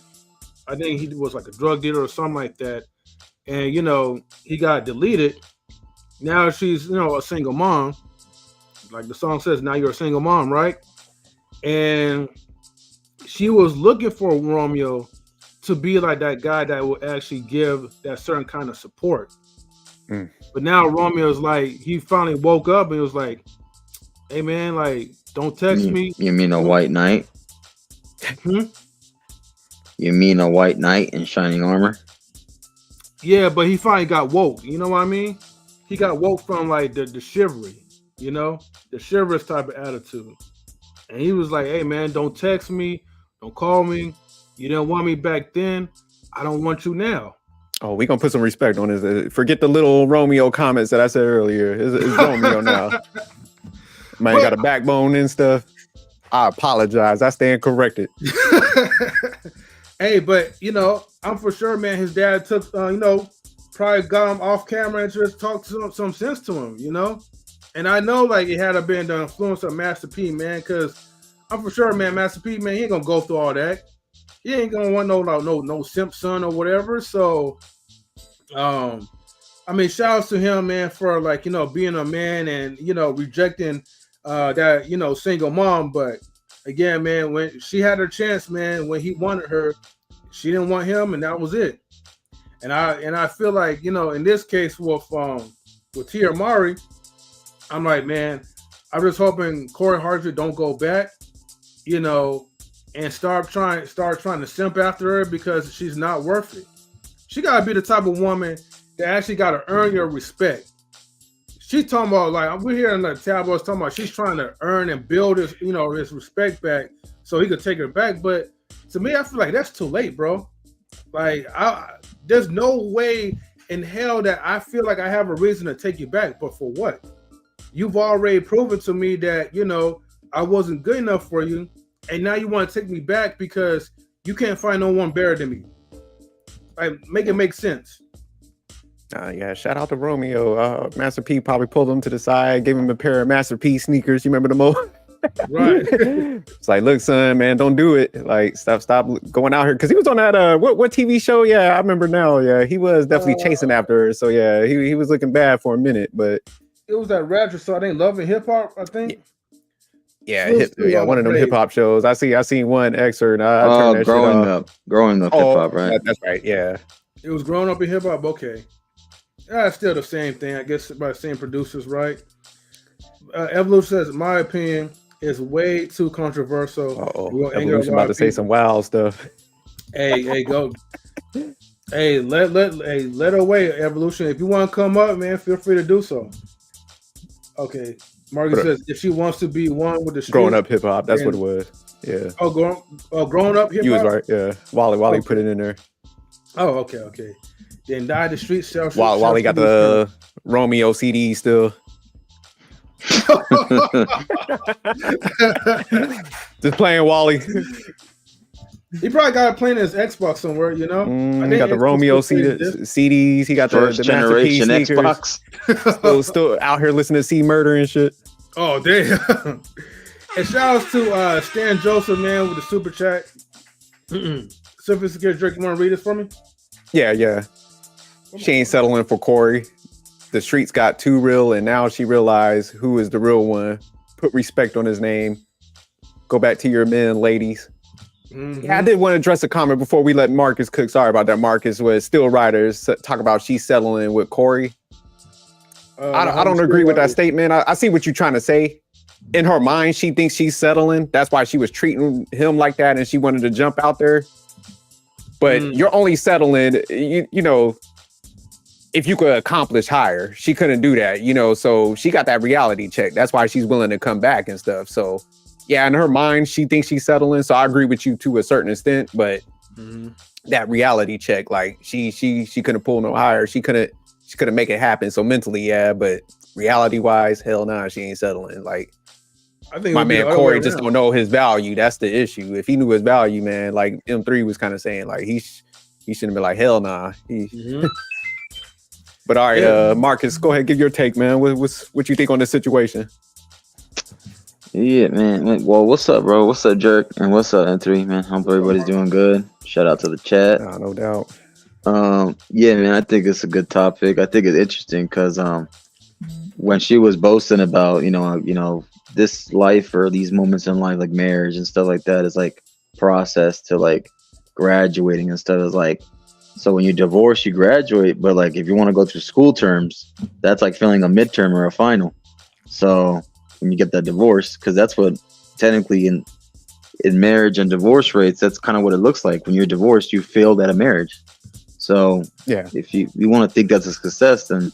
I think he was a drug dealer or something like that, and he got deleted. Now she's a single mom, like the song says. Now you're a single mom, right? And she was looking for Romeo to be like that guy that would actually give that certain kind of support. But now Romeo's he finally woke up and was like, hey man, don't text me. You mean a white knight? You mean a white knight in shining armor? Yeah, but he finally got woke. You know what I mean? He got woke from the chivalry, the chivalrous type of attitude. And he was like, hey man, don't text me, don't call me. You didn't want me back then. I don't want you now. Oh, we gonna put some respect on this. Forget the Little Romeo comments that I said earlier. It's Romeo now. Man, got a backbone and stuff. I apologize. I stand corrected. Hey, but I'm for sure, man. His dad took, probably got him off camera and just talked some sense to him, And I know it had to been the influence of Master P, man, because I'm for sure, man. Master P, man, he ain't gonna go through all that. He ain't gonna want no simp son or whatever. So, I mean, shout outs to him, man, for being a man and rejecting that single mom. But again, man, when she had her chance, man, when he wanted her, she didn't want him, and that was it. And I feel in this case with Tia Mowry, I'm like, man, I'm just hoping Corey Hardrict don't go back, you know, and start trying to simp after her because she's not worth it. She gotta be the type of woman that actually gotta earn your respect. She's talking about, like, we're hearing the tabloids talking about she's trying to earn and build his, you know, his respect back so he could take her back. But to me, I feel like that's too late, bro. Like, there's no way in hell that I feel like I have a reason to take you back. But for what? You've already proven to me that, you know, I wasn't good enough for you. And now you want to take me back because you can't find no one better than me. Like, make it make sense. Yeah, shout out to Romeo. Master P probably pulled him to the side, gave him a pair of Master P sneakers. You remember the mo? Right. It's like, look, son, man, don't do it. Like, stop going out here. Because he was on that, what TV show? Yeah, I remember now. Yeah, he was definitely chasing after her. So, yeah, he was looking bad for a minute. But it was that ratchet, so I think Love and Hip Hop, I think. Yeah, one of them hip hop shows. I seen one excerpt. Growing up hip hop, right? That's right. Yeah, it was Growing Up in Hip Hop. Okay, it's still the same thing, I guess, by the same producers, right? Evolution says, my opinion is way too controversial. Evolution about to say some wild stuff. Hey, go. Hey, let her away, Evolution. If you want to come up, man, feel free to do so. Okay. Margie says if she wants to be one with the street, growing up hip hop, that's what it was. Yeah. Growing up hip hop. You was right. Yeah. Wally put it in there. Oh, okay. Then Die the Street Shall. Wally got the Romeo CD still. Just playing Wally. He probably got it playing his Xbox somewhere, you know. He got the Romeo CDs. He got first the generation Xbox. still out here listening to C Murder and shit. Oh damn! And shout outs to Stan Joseph, man, with the super chat. Sophisticated Drake, you want to read this for me? Yeah. She ain't settling for Corey. The streets got too real, and now she realized who is the real one. Put respect on his name. Go back to your men, ladies. Mm-hmm. Yeah, I did want to address a comment before we let Marcus cook. Sorry about that, Marcus. Was Still Riders talk about she's settling with Corey. I don't agree with that statement. I see what you're trying to say. In her mind, she thinks she's settling. That's why she was treating him like that, and she wanted to jump out there. But you're only settling, you know, if you could accomplish higher. She couldn't do that, you know. So she got that reality check. That's why she's willing to come back and stuff. So. Yeah, in her mind, she thinks she's settling. So I agree with you to a certain extent, but that reality check, like she couldn't pull no higher. She couldn't make it happen. So mentally, yeah, but reality wise, hell nah, she ain't settling. Like I think my man Corey just don't know his value. That's the issue. If he knew his value, man, like M3 was kind of saying, like he shouldn't be like hell nah. But all right, Marcus, go ahead, give your take, man. What you think on this situation? Yeah, man. Well, what's up, bro? What's up, Jerk? And what's up, M3, man? Hope everybody's doing good. Shout out to the chat. No doubt. Yeah, man, I think it's a good topic. I think it's interesting because when she was boasting about, you know, this life or these moments in life, like marriage and stuff like that, is like process to like graduating and stuff. Is like, so when you divorce, you graduate, but like if you want to go through school terms, that's like failing a midterm or a final. So when you get that divorce, because that's what technically in marriage and divorce rates, that's kind of what it looks like. When you're divorced, you failed at a marriage. So yeah, if you want to think that's a success, then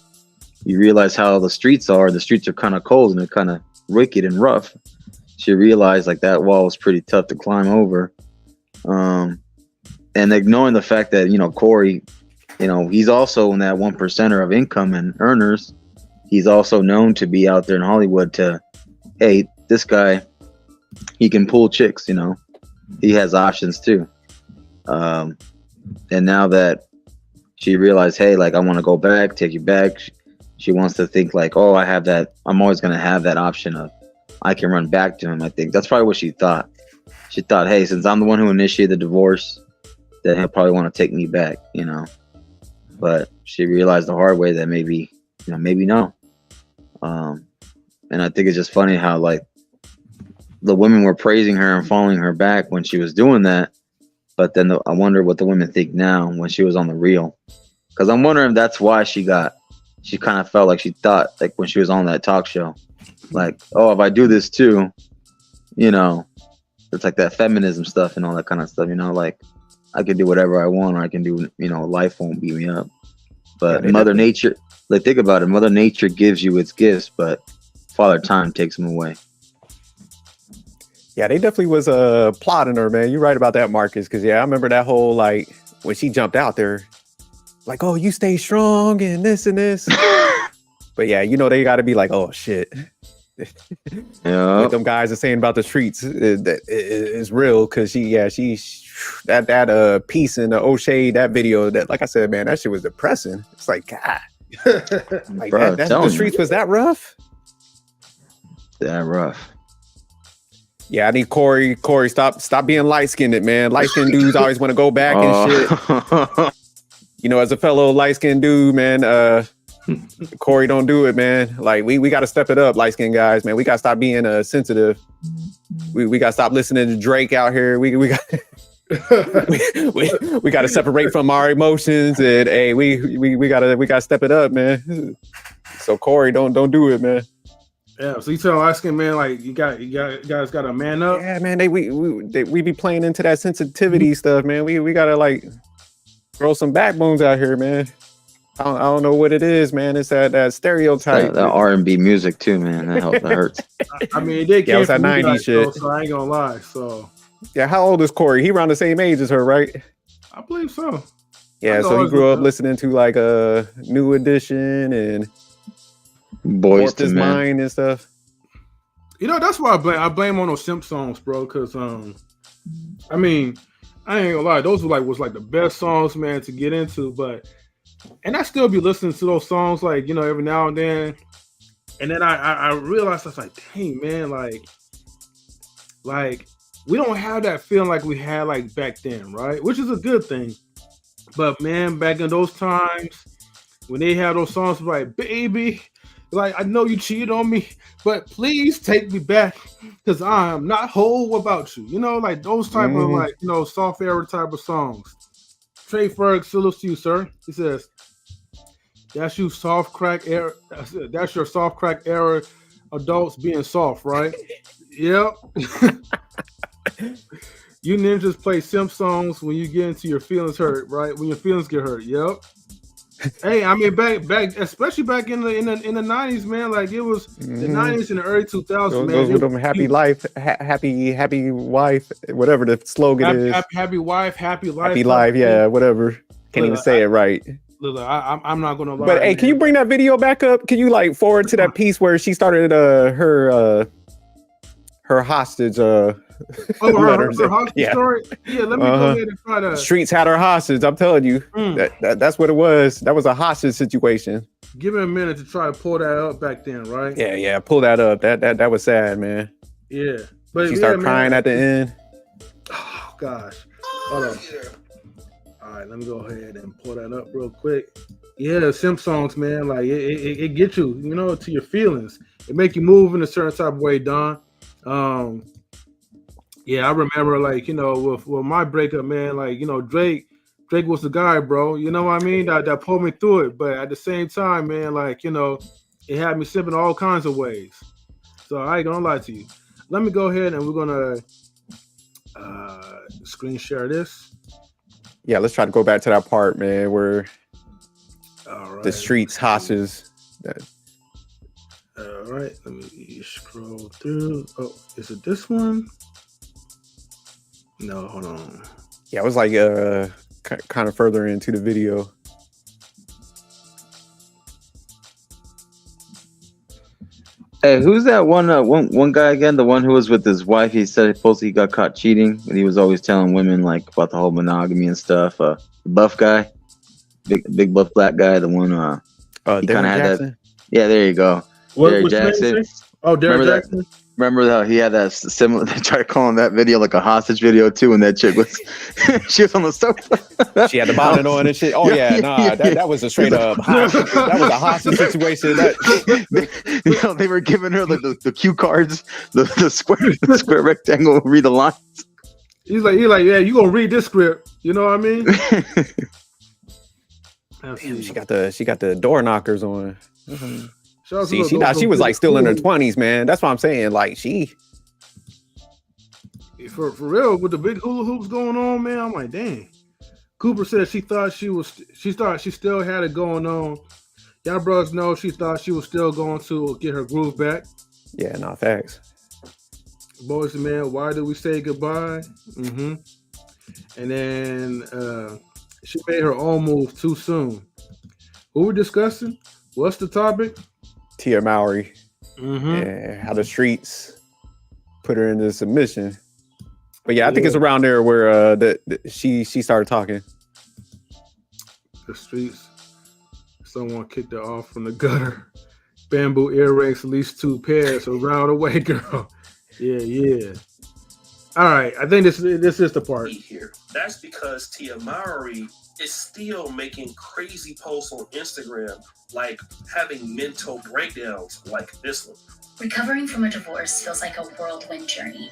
you realize how the streets are. The streets are kind of cold and they're kind of wicked and rough. So you realize like that wall was pretty tough to climb over. And ignoring the fact that, you know, Corey, you know, he's also in that 1%er of income and earners. He's also known to be out there in Hollywood to, hey, this guy, he can pull chicks, you know. He has options too. And now that she realized, hey, like I want to go back, take you back. She wants to think like, oh, I have that. I'm always going to have that option of I can run back to him. I think that's probably what she thought. She thought, hey, since I'm the one who initiated the divorce, then he'll probably want to take me back, you know. But she realized the hard way that maybe, you know, maybe no. And I think it's just funny how like the women were praising her and following her back when she was doing that. But then I wonder what the women think now when she was on the reel. Because I'm wondering if that's why she kind of felt like she thought like when she was on that talk show, like, oh, if I do this too, you know, it's like that feminism stuff and all that kind of stuff, you know, like I can do whatever I want, or I can do, you know, life won't beat me up. But Mother Nature, like, think about it, Mother Nature gives you its gifts, but Father Time takes them away. Yeah, they definitely was plotting her, man. You're right about that, Marcus, because I remember that whole, like, when she jumped out there, like, oh, you stay strong and this and this. But yeah, you know, they got to be like, oh shit. What them guys are saying about the streets is real, because that piece in the O'Shea, that video, that, like I said, man, that shit was depressing. It's like, God, like, bro, the streets was that rough. That rough. Yeah, I need Corey, stop being light-skinned, man. Light-skinned dudes always want to go back and shit. You know, as a fellow light-skinned dude, man, Corey, don't do it, man. Like, we got to step it up, light-skinned guys, man. We got to stop being sensitive. We got to stop listening to Drake out here. We got we got to separate from our emotions, and hey, we got to step it up, man. So Corey, don't do it, man. Yeah, so you tell light-skinned man, like, you guys got to man up. Yeah, man. We be playing into that sensitivity stuff, man. We gotta, like, throw some backbones out here, man. I don't know what it is, man. It's that stereotype. That R&B music too, man. That hurts. I mean, they it was that 90s shit. So I ain't gonna lie. So yeah, how old is Corey? He around the same age as her, right? I believe so. Yeah, so he grew up listening to, like, a New Edition and Boys to Men Mind and stuff. You know, that's why I blame on those simp songs, bro. Because I mean, I ain't gonna lie, those was like the best songs, man, to get into. And I still be listening to those songs, like, you know, every now and then. And then I realized, I was like, dang, man, like we don't have that feeling like we had, like, back then, right? Which is a good thing. But man, back in those times when they had those songs like, baby, like, I know you cheated on me, but please take me back, because I am not whole without you. You know, like those type of, like, you know, soft era type of songs. Trey Ferg salutes to you, sir. He says, that's you soft crack era. That's your soft crack era adults being soft, right? Yep. You ninjas play simp songs when you get into your feelings hurt, right? When your feelings get hurt. Yep. Hey, I mean, back, especially back in the 90s, man. Like, it was the 90s and the early 2000s, man. Those were them happy life, happy wife, whatever the slogan is. Happy wife, happy life. Happy life, yeah, whatever. Can't even say it right. Look, I'm not gonna lie. But hey, can you bring that video back up? Can you, like, forward to that piece where she started her hostage her hostage story? Yeah, let me go ahead and try to. Streets had her hostage. I'm telling you, that's what it was. That was a hostage situation. Give me a minute to try to pull that up back then, right? Yeah, pull that up. That was sad, man. Yeah, but she started crying at the end. Oh gosh, hold on. All right, let me go ahead and pull that up real quick. Yeah, simp songs, man. Like, it gets you, you know, to your feelings. It make you move in a certain type of way, Don. Yeah, I remember, like, you know, with my breakup, man, like, you know, Drake was the guy, bro. You know what I mean? That pulled me through it. But at the same time, man, like, you know, it had me sipping all kinds of ways. So I ain't gonna lie to you. Let me go ahead and we're gonna screen share this. Yeah, let's try to go back to that part, man, where the streets hostage. All right, let me scroll through. Oh, is it this one? No, hold on. Yeah, it was like kind of further into the video. Hey, who's that one guy again? The one who was with his wife. He said supposedly he got caught cheating, and he was always telling women, like, about the whole monogamy and stuff. The buff guy, big buff black guy. The one he kind of had Jackson? that. Yeah, there you go. Derek Jackson. Oh, Derek Jackson. Remember how he had that similar? They tried calling that video like a hostage video too, and that chick was she was on the sofa. She had the bonnet on and shit. Oh yeah, that was a straight up hostage. That was a hostage situation. They were giving her the cue cards, the square rectangle, read the lines. He's like, yeah, you gonna read this script? You know what I mean? Damn, she got the door knockers on. See, she was like still in her 20s, man. That's what I'm saying. Like she, for real, with the big hula hoops going on, man. I'm like, dang. Cooper said she thought she still had it going on. Y'all brothers know she thought she was still going to get her groove back. Yeah, no facts. Boys and men, why did we say goodbye? Mm-hmm. And then she made her own move too soon. Who we discussing? What's the topic? Tia Mowry. Mm-hmm. And how the streets put her into submission. But yeah, I think it's around there where she started talking. The streets. Someone kicked her off from the gutter. Bamboo earrings, at least 2 pairs. Around the way, girl. Yeah. All right, I think this is the part. Here. That's because Tia Mowry is still making crazy posts on Instagram, like having mental breakdowns like this one. Recovering from a divorce feels like a whirlwind journey.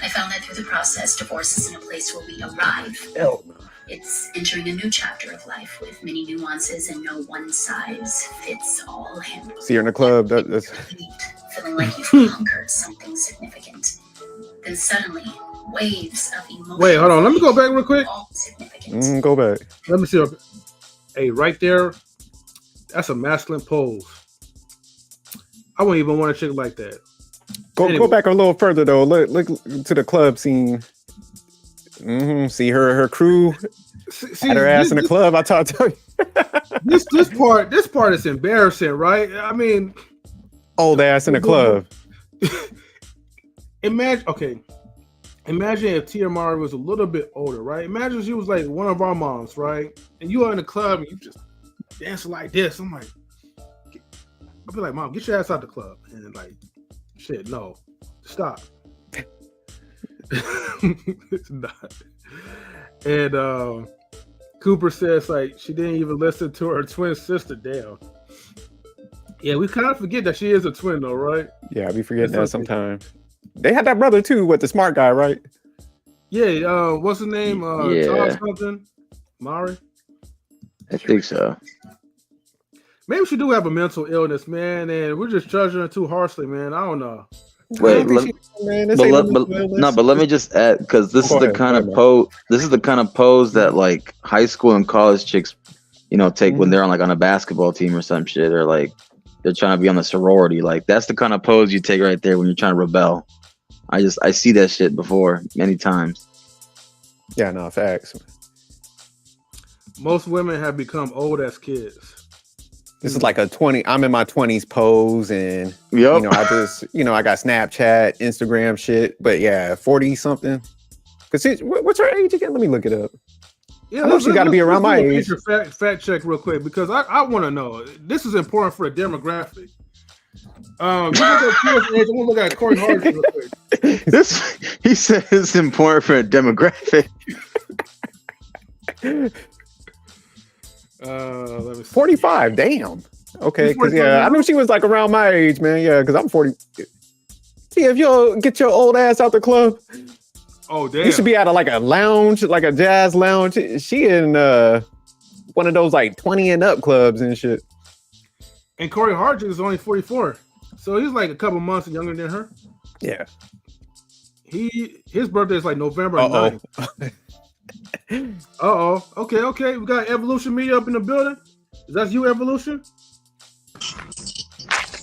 I found that through the process, divorce isn't a place where we arrive. Hell no. It's entering a new chapter of life with many nuances and no one size fits all handle. See her in the club. That's feeling like you've conquered something significant. Then suddenly, waves of emotion. Wait, hold on. Let me go back real quick. Go back. Let me see. Hey, right there. That's a masculine pose. I wouldn't even want a chick like that. Go back a little further though. Look to the club scene. Mm-hmm. See her crew had her ass in the club. I tell you. this part is embarrassing, right? I mean, old ass in the club. Imagine if Tia Mowry was a little bit older, right? Imagine she was like one of our moms, right? And you are in the club and you just dancing like this. I'm like, I'll be like, Mom, get your ass out the club. And like, shit, no, stop. It's not. And Cooper says like she didn't even listen to her twin sister. Damn. Yeah, we kind of forget that she is a twin though, right? Yeah, we forget that sometimes. They had that brother too with the smart guy, right? Yeah, what's his name? Todd something? Mowry? I think so. Maybe she do have a mental illness, man, and we're just judging her too harshly, man. I don't know. Wait, but let me just add, because this is the kind of pose. This is the kind of pose that like high school and college chicks, take when they're on a basketball team or some shit, or like they're trying to be on the sorority. Like that's the kind of pose you take right there when you're trying to rebel. I see that shit before many times. Yeah, no facts. Most women have become old as kids. This is like I'm in my 20s pose, and I just I got Snapchat, Instagram shit, but yeah, 40 something. Cause what's her age again? Let me look it up. Yeah, I know she got to be around my age. Fact check real quick, because I want to know. This is important for the demographic. You look at Tia's age. I want to look at Corey Hardrict real quick. He said it's important for a demographic. Let me see. 45. Damn. Okay, because I knew she was like around my age, man. Yeah, because I'm 40. See, if you'll get your old ass out the club. Oh damn! You should be at a lounge, like a jazz lounge. She in one of those like 20 and up clubs and shit. And Corey Hardrict is only 44, so he's like a couple months younger than her. Yeah. His birthday is like November 9th. Okay. We got Evolution Media up in the building. Is that you, Evolution?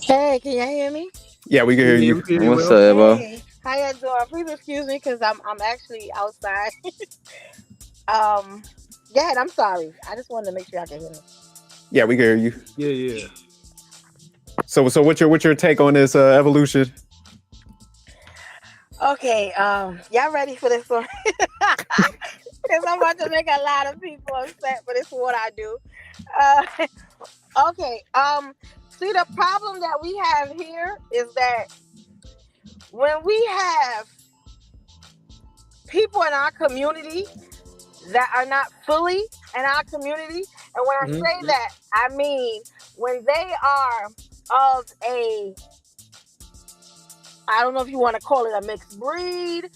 Hey, can y'all hear me? Yeah, we can hear you. What's up, Evo? Hey, how y'all doing? Please excuse me because I'm actually outside. Yeah, I'm sorry. I just wanted to make sure y'all can hear me. Yeah, we can hear you. Yeah. So what's your take on this Evolution? Okay, y'all ready for this one? Because I'm about to make a lot of people upset, but it's what I do. Okay, see, the problem that we have here is that when we have people in our community that are not fully in our community, and when I say that, I mean when they are of I don't know if you want to call it a mixed breed,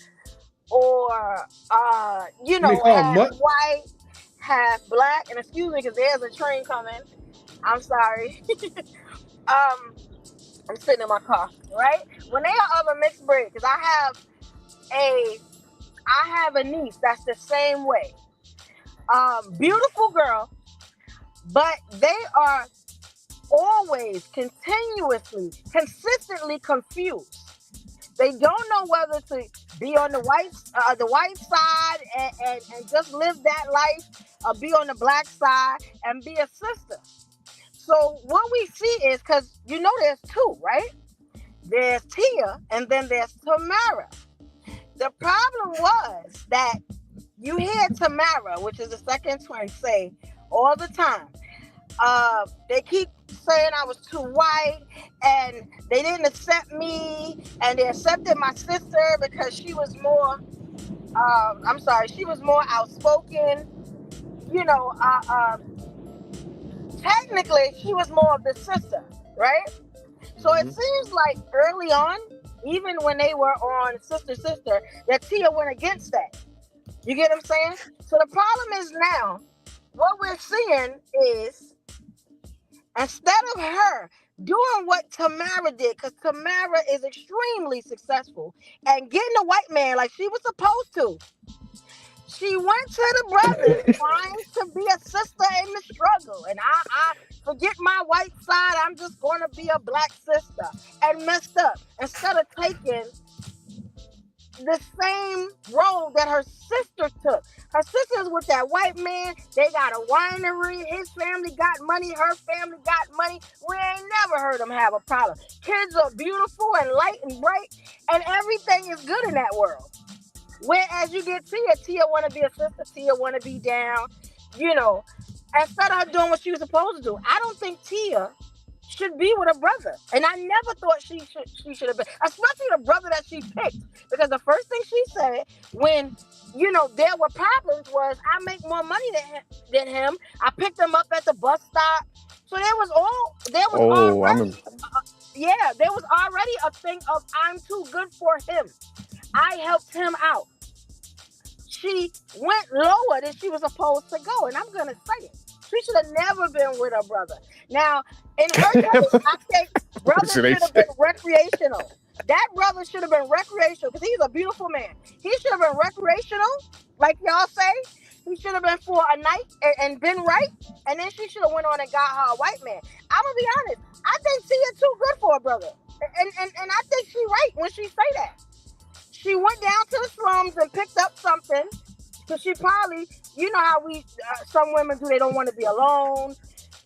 or half white, half black, and excuse me because there's a train coming. I'm sorry. I'm sitting in my car, right? When they are of a mixed breed, because I have a niece that's the same way. Beautiful girl, but they are always consistently confused. They don't know whether to be on the white side and just live that life, or be on the black side and be a sister. So what we see is, because there's two, right? There's Tia and then there's Tamara. The problem was that you hear Tamara, which is the second twin, say all the time, they keep saying I was too white and they didn't accept me, and they accepted my sister because she was more she was more outspoken. Technically she was more of the sister, right? So it seems like early on, even when they were on sister, that Tia went against that. You get what I'm saying? So the problem is now, what we're seeing is, instead of her doing what Tamara did, because Tamara is extremely successful and getting a white man like she was supposed to, she went to the brothers trying to be a sister in the struggle. And I forget my white side, I'm just going to be a black sister, and messed up. Instead of taking the same role that her sister took. Her sister's with that white man. They got a winery. His family got money. Her family got money. We ain't never heard them have a problem. Kids are beautiful and light and bright, and everything is good in that world. Whereas you get Tia want to be a sister. Tia want to be down. Instead of her doing what she was supposed to do. I don't think Tia should be with a brother, and I never thought she should have been, especially the brother that she picked, because the first thing she said when there were problems was, I make more money than him. I picked him up at the bus stop. So there was already a thing of, I'm too good for him. I helped him out. She went lower than she was supposed to go, and I'm gonna say it. She should have never been with her brother. Now, in her case, I think brother should have been recreational. That brother should have been recreational, because he's a beautiful man. He should have been recreational, like y'all say. He should have been for a night and been right, and then she should have went on and got her a white man. I'm gonna be honest. I think Tia too good for a brother, and I think she right when she say that. She went down to the slums and picked up something, because she probably, how we some women do, they don't want to be alone.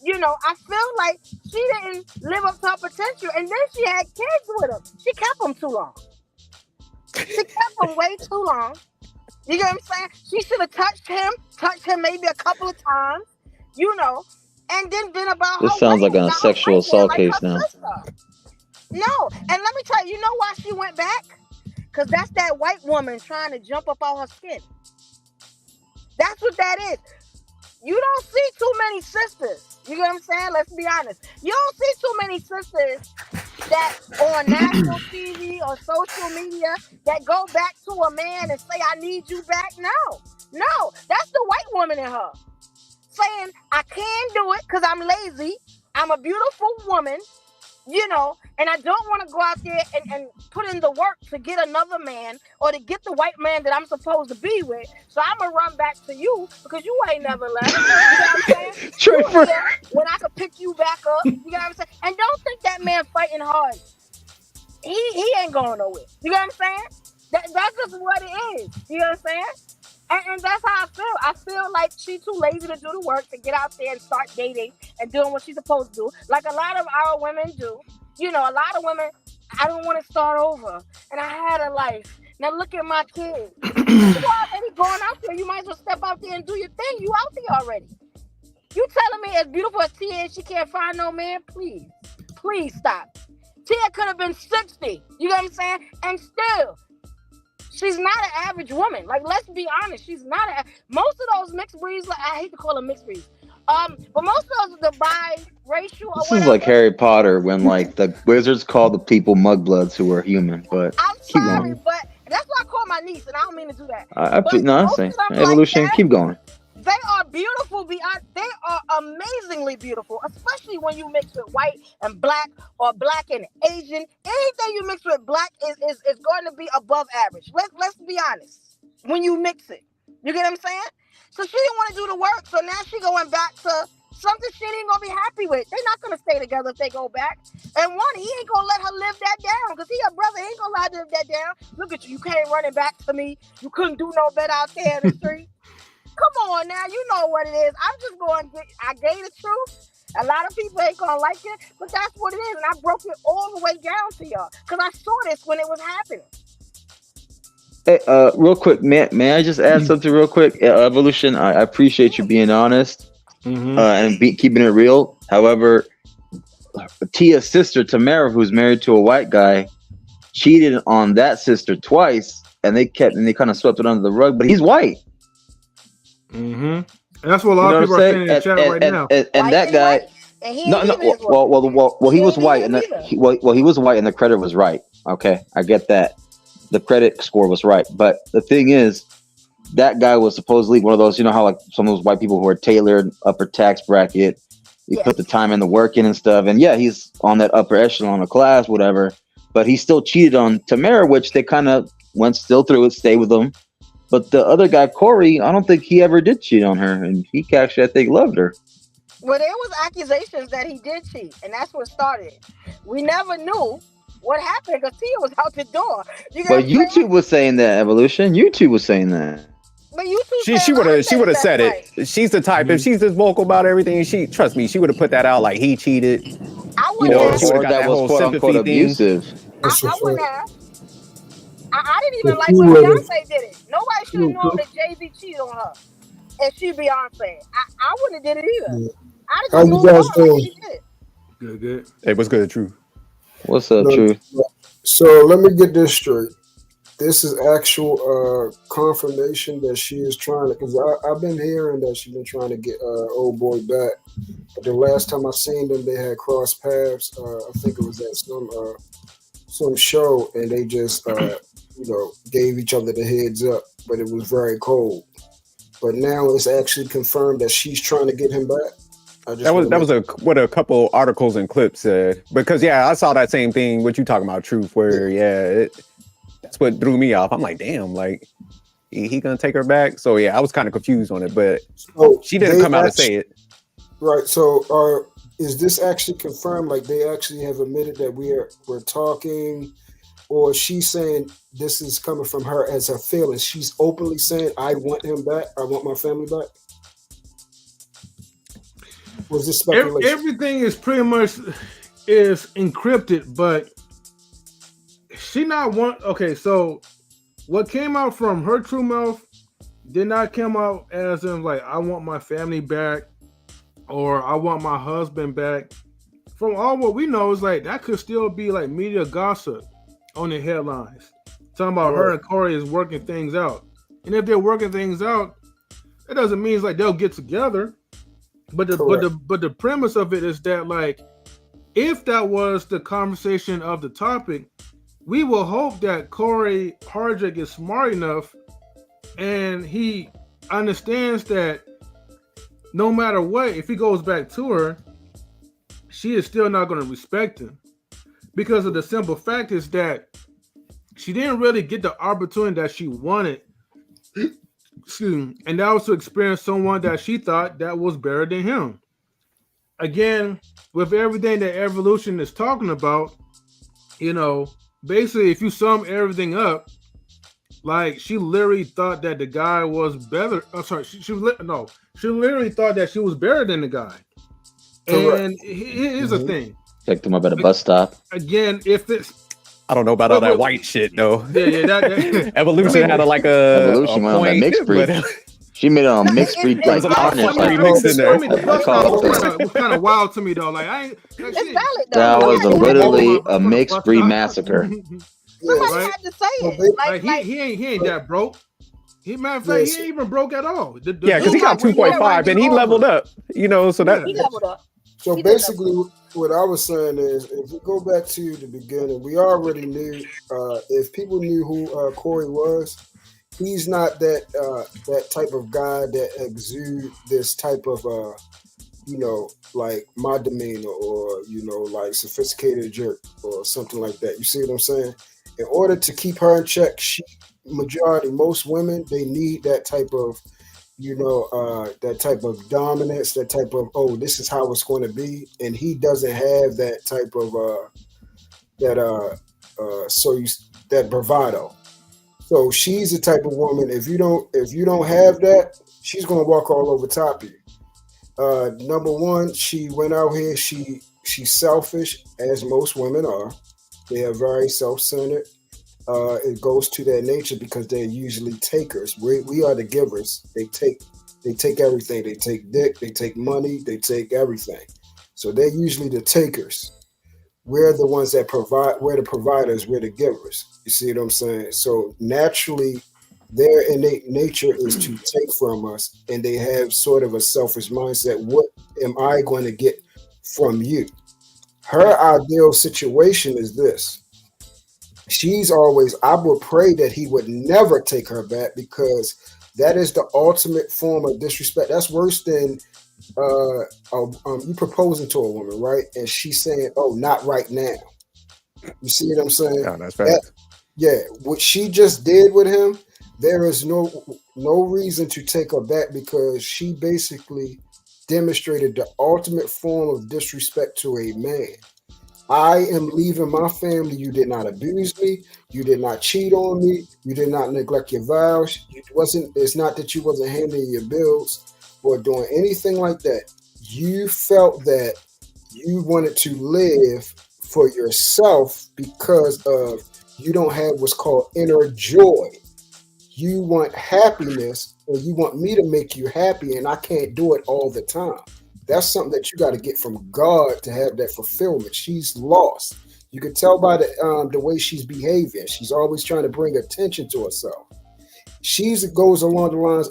I feel like she didn't live up to her potential, and then she had kids with him. She kept him too long. She kept him way too long. You get what I'm saying? She should have touched him maybe a couple of times, and then been about this her sounds like way, a sexual assault case now. Sister. No, and let me tell you, why she went back? Because that's that white woman trying to jump up on her skin. That's what that is. You don't see too many sisters. You get what I'm saying? Let's be honest. You don't see too many sisters that on national TV or social media that go back to a man and say, I need you back. No, that's the white woman in her saying, I can do it because I'm lazy. I'm a beautiful woman, and I don't want to go out there and put in the work to get another man or to get the white man that I'm supposed to be with. So I'm going to run back to you because you ain't never left. You know what I'm saying? You here when I could pick you back up. You know what I'm saying? And don't think that man fighting hard. He ain't going nowhere. You know what I'm saying? That's just what it is. You know what I'm saying? And that's how I feel. I feel like she's too lazy to do the work to get out there and start dating and doing what she's supposed to do. Like a lot of our women do. A lot of women, I don't want to start over. And I had a life. Now look at my kids. You already going out there. You might as well step out there and do your thing. You out there already. You telling me as beautiful as Tia is, she can't find no man? Please stop. Tia could have been 60. You know what I'm saying? And still, she's not an average woman. Like, let's be honest. She's not most of those mixed breeds, I hate to call them mixed breeds. But most of those are the biracial. This is like Harry Potter when the wizards call the people mugbloods who are human. But I'm sorry, but that's why I call my niece, and I don't mean to do that. I'm saying evolution. Keep going. They they are beautiful beyond. They are amazingly beautiful, especially when you mix with white and black or black and Asian. Anything you mix with black is going to be above average. Let's be honest. When you mix it, you get what I'm saying? So she didn't want to do the work, so now she going back to something she ain't gonna be happy with. They're not gonna stay together if they go back. And one, he ain't gonna let her live that down because he a brother. He ain't gonna let her live that down. Look at you came running back to me. You couldn't do no better out there in the street. Come on now, you know what it is. I'm just going. I gave the truth. A lot of people ain't gonna like it, but that's what it is. And I broke it all the way down to y'all because I saw this when it was happening. Hey, real quick, may I just add something real quick? Evolution, I appreciate you being honest and keeping it real. However, Tia's sister, Tamara, who's married to a white guy, cheated on that sister twice, and they kind of swept it under the rug, but he's white. And that's what a lot of people are saying in the chat right now. And that guy, he was white, and he was white, and the credit was right. Okay, I get that. The credit score was right, but the thing is, that guy was supposedly one of those, you know how like some of those white people who are tailored, upper tax bracket, you put the time and the work in and stuff, and yeah, he's on that upper echelon of class, whatever, but he still cheated on Tamara, which they kind of went still through it, stayed with him. But the other guy, Corey, I don't think he ever did cheat on her, and he actually, I think, loved her. Well, there was accusations that he did cheat, and that's what started. We never knew what happened because Tia was out the door. But YouTube was saying that, Evolution. YouTube was saying that. But YouTube she would have said it. She's the type. If she's this vocal about everything, trust me, she would have put that out like he cheated. I wouldn't have. Or that was quote unquote abusive. I wouldn't have. I didn't even like when Beyonce did it. Nobody should have known that Jay-Z cheated on her. And she Beyonce. I wouldn't have did it either. I just know like she did. Good. Hey, what's good, True? What's up, True? So let me get this straight. This is actual confirmation that she is trying to, because I've been hearing that she's been trying to get old boy back. But the last time I seen them, they had crossed paths. I think it was at some show, and they just gave each other the heads up. But it was very cold. But now it's actually confirmed that she's trying to get him back. That was what a couple articles and clips said, because I saw that same thing. What you talking about, Truth? Where that's what threw me off. I'm like, damn, like he gonna take her back? So I was kind of confused on it, but she didn't come out and say it. Right. So is this actually confirmed? Like they actually have admitted that we're talking, or she's saying this is coming from her as her feelings? She's openly saying, "I want him back. I want my family back." Was this speculation? Everything is pretty much is encrypted, but she not want. Okay, so what came out from her true mouth did not come out as in like I want my family back or I want my husband back. From all what we know is like that could still be like media gossip on the headlines talking about her and Corey is working things out, and if they're working things out, that doesn't mean it's like they'll get together. But the premise of it is that like if that was the conversation of the topic, we will hope that Corey Hardrict is smart enough and he understands that no matter what, if he goes back to her, she is still not going to respect him because of the simple fact is that she didn't really get the opportunity that she wanted. And that was to experience someone that she thought that was better than him. Again, with everything that Evolution is talking about, basically if you sum everything up, like she literally thought that the guy was better. I'm sorry, she literally thought that she was better than the guy. Correct. And here's the thing. Picked him up at a bus stop. Again, if it's I don't know about all that white shit though. That Evolution had Evolution went on that mixed breed. She made it on mixed breed like honest. It was kind of wild to me though. Like I ain't. That was literally a mixed breed massacre. Somebody had to say it. Like he ain't that broke. Matter of fact, he ain't even broke at all. Because he got 2.5 and he leveled up. So that he leveled up. So basically, what I was saying is, if we go back to the beginning, we already knew if people knew who Corey was, he's not that that type of guy that exude this type of like my demeanor or like sophisticated jerk or something like that. You see what I'm saying? In order to keep her in check, most women, they need that type of that type of dominance, that type of this is how it's going to be, and he doesn't have that type of that bravado. So she's the type of woman, if you don't have that, she's gonna walk all over top of you. Number one, she went out here, she's selfish, as most women are. They are very self-centered. It goes to their nature because they're usually takers. We are the givers. They take everything. They take dick, they take money, they take everything. So they're usually the takers. We're the ones that provide, we're the providers, we're the givers. You see what I'm saying? So naturally, their innate nature is to take from us, and they have sort of a selfish mindset. What am I going to get from you? Her ideal situation is this. I would pray that he would never take her back, because that is the ultimate form of disrespect. That's worse than you proposing to a woman, right? And she's saying, "Oh, not right now." You see what I'm saying? Yeah, that's fact. What she just did with him, there is no reason to take her back, because she basically demonstrated the ultimate form of disrespect to a man. I am leaving my family. You did not abuse me. You did not cheat on me. You did not neglect your vows. It's not that you wasn't handling your bills or doing anything like that. You felt that you wanted to live for yourself because of you don't have what's called inner joy. You want happiness, or you want me to make you happy, and I can't do it all the time. That's something that you got to get from God to have that fulfillment. She's lost. You can tell by the way she's behaving. She's always trying to bring attention to herself. She goes along the lines.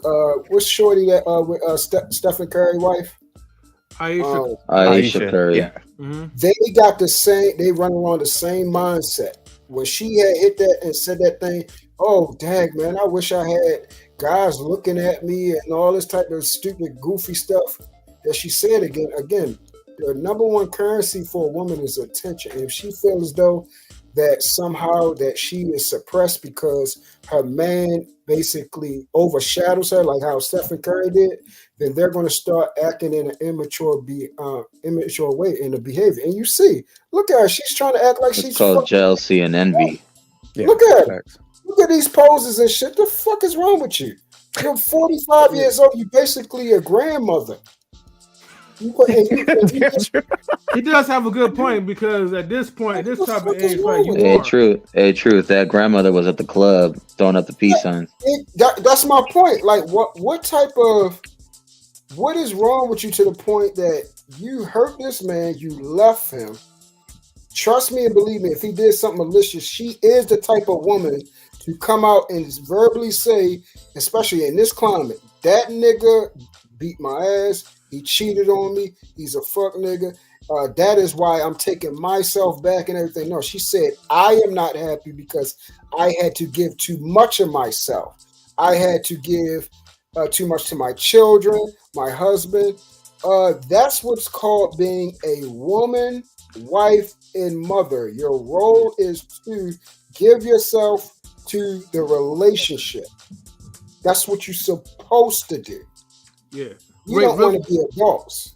What's Shorty that with Stephen Curry wife? Aisha Curry. Yeah. Mm-hmm. They got the same. They run along the same mindset. When she had hit that and said that thing, oh dang man, I wish I had guys looking at me and all this type of stupid, goofy stuff that she said again. The number one currency for a woman is attention. And if she feels as though that somehow that she is suppressed because her man basically overshadows her, like how Stephen Curry did, then they're going to start acting in an immature way in the behavior. And you see, look at her. She's trying to act like It's she's called jealousy and envy. Yeah, look at her. facts. Look at these poses and shit. The fuck is wrong with you? You're 45 years old. You basically a grandmother. He does have a good point, because at this point, this type of age, like you Hey, are. truth. That grandmother was at the club throwing up the peace signs. That's my point. Like, what is wrong with you to the point that you hurt this man, you left him? Trust me and believe me, if he did something malicious, she is the type of woman to come out and verbally say, especially in this climate, that nigga beat my ass. He cheated on me. He's a fuck nigga. That is why I'm taking myself back and everything. No, she said, I am not happy because I had to give too much of myself. I had to give too much to my children, my husband. That's what's called being a woman, wife, and mother. Your role is to give yourself to the relationship. That's what you're supposed to do. Yeah. You don't want to be adults.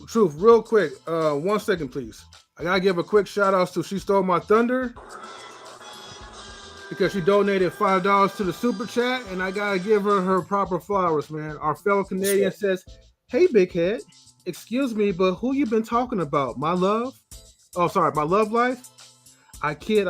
Truth, real quick. 1 second, please. I gotta give a quick shout out to She Stole My Thunder, because she donated $5 to the super chat, and I gotta give her proper flowers, man. Our fellow Canadian says, "Hey, big head, excuse me, but who you been talking about? My love? Oh, sorry, my love life? I kid.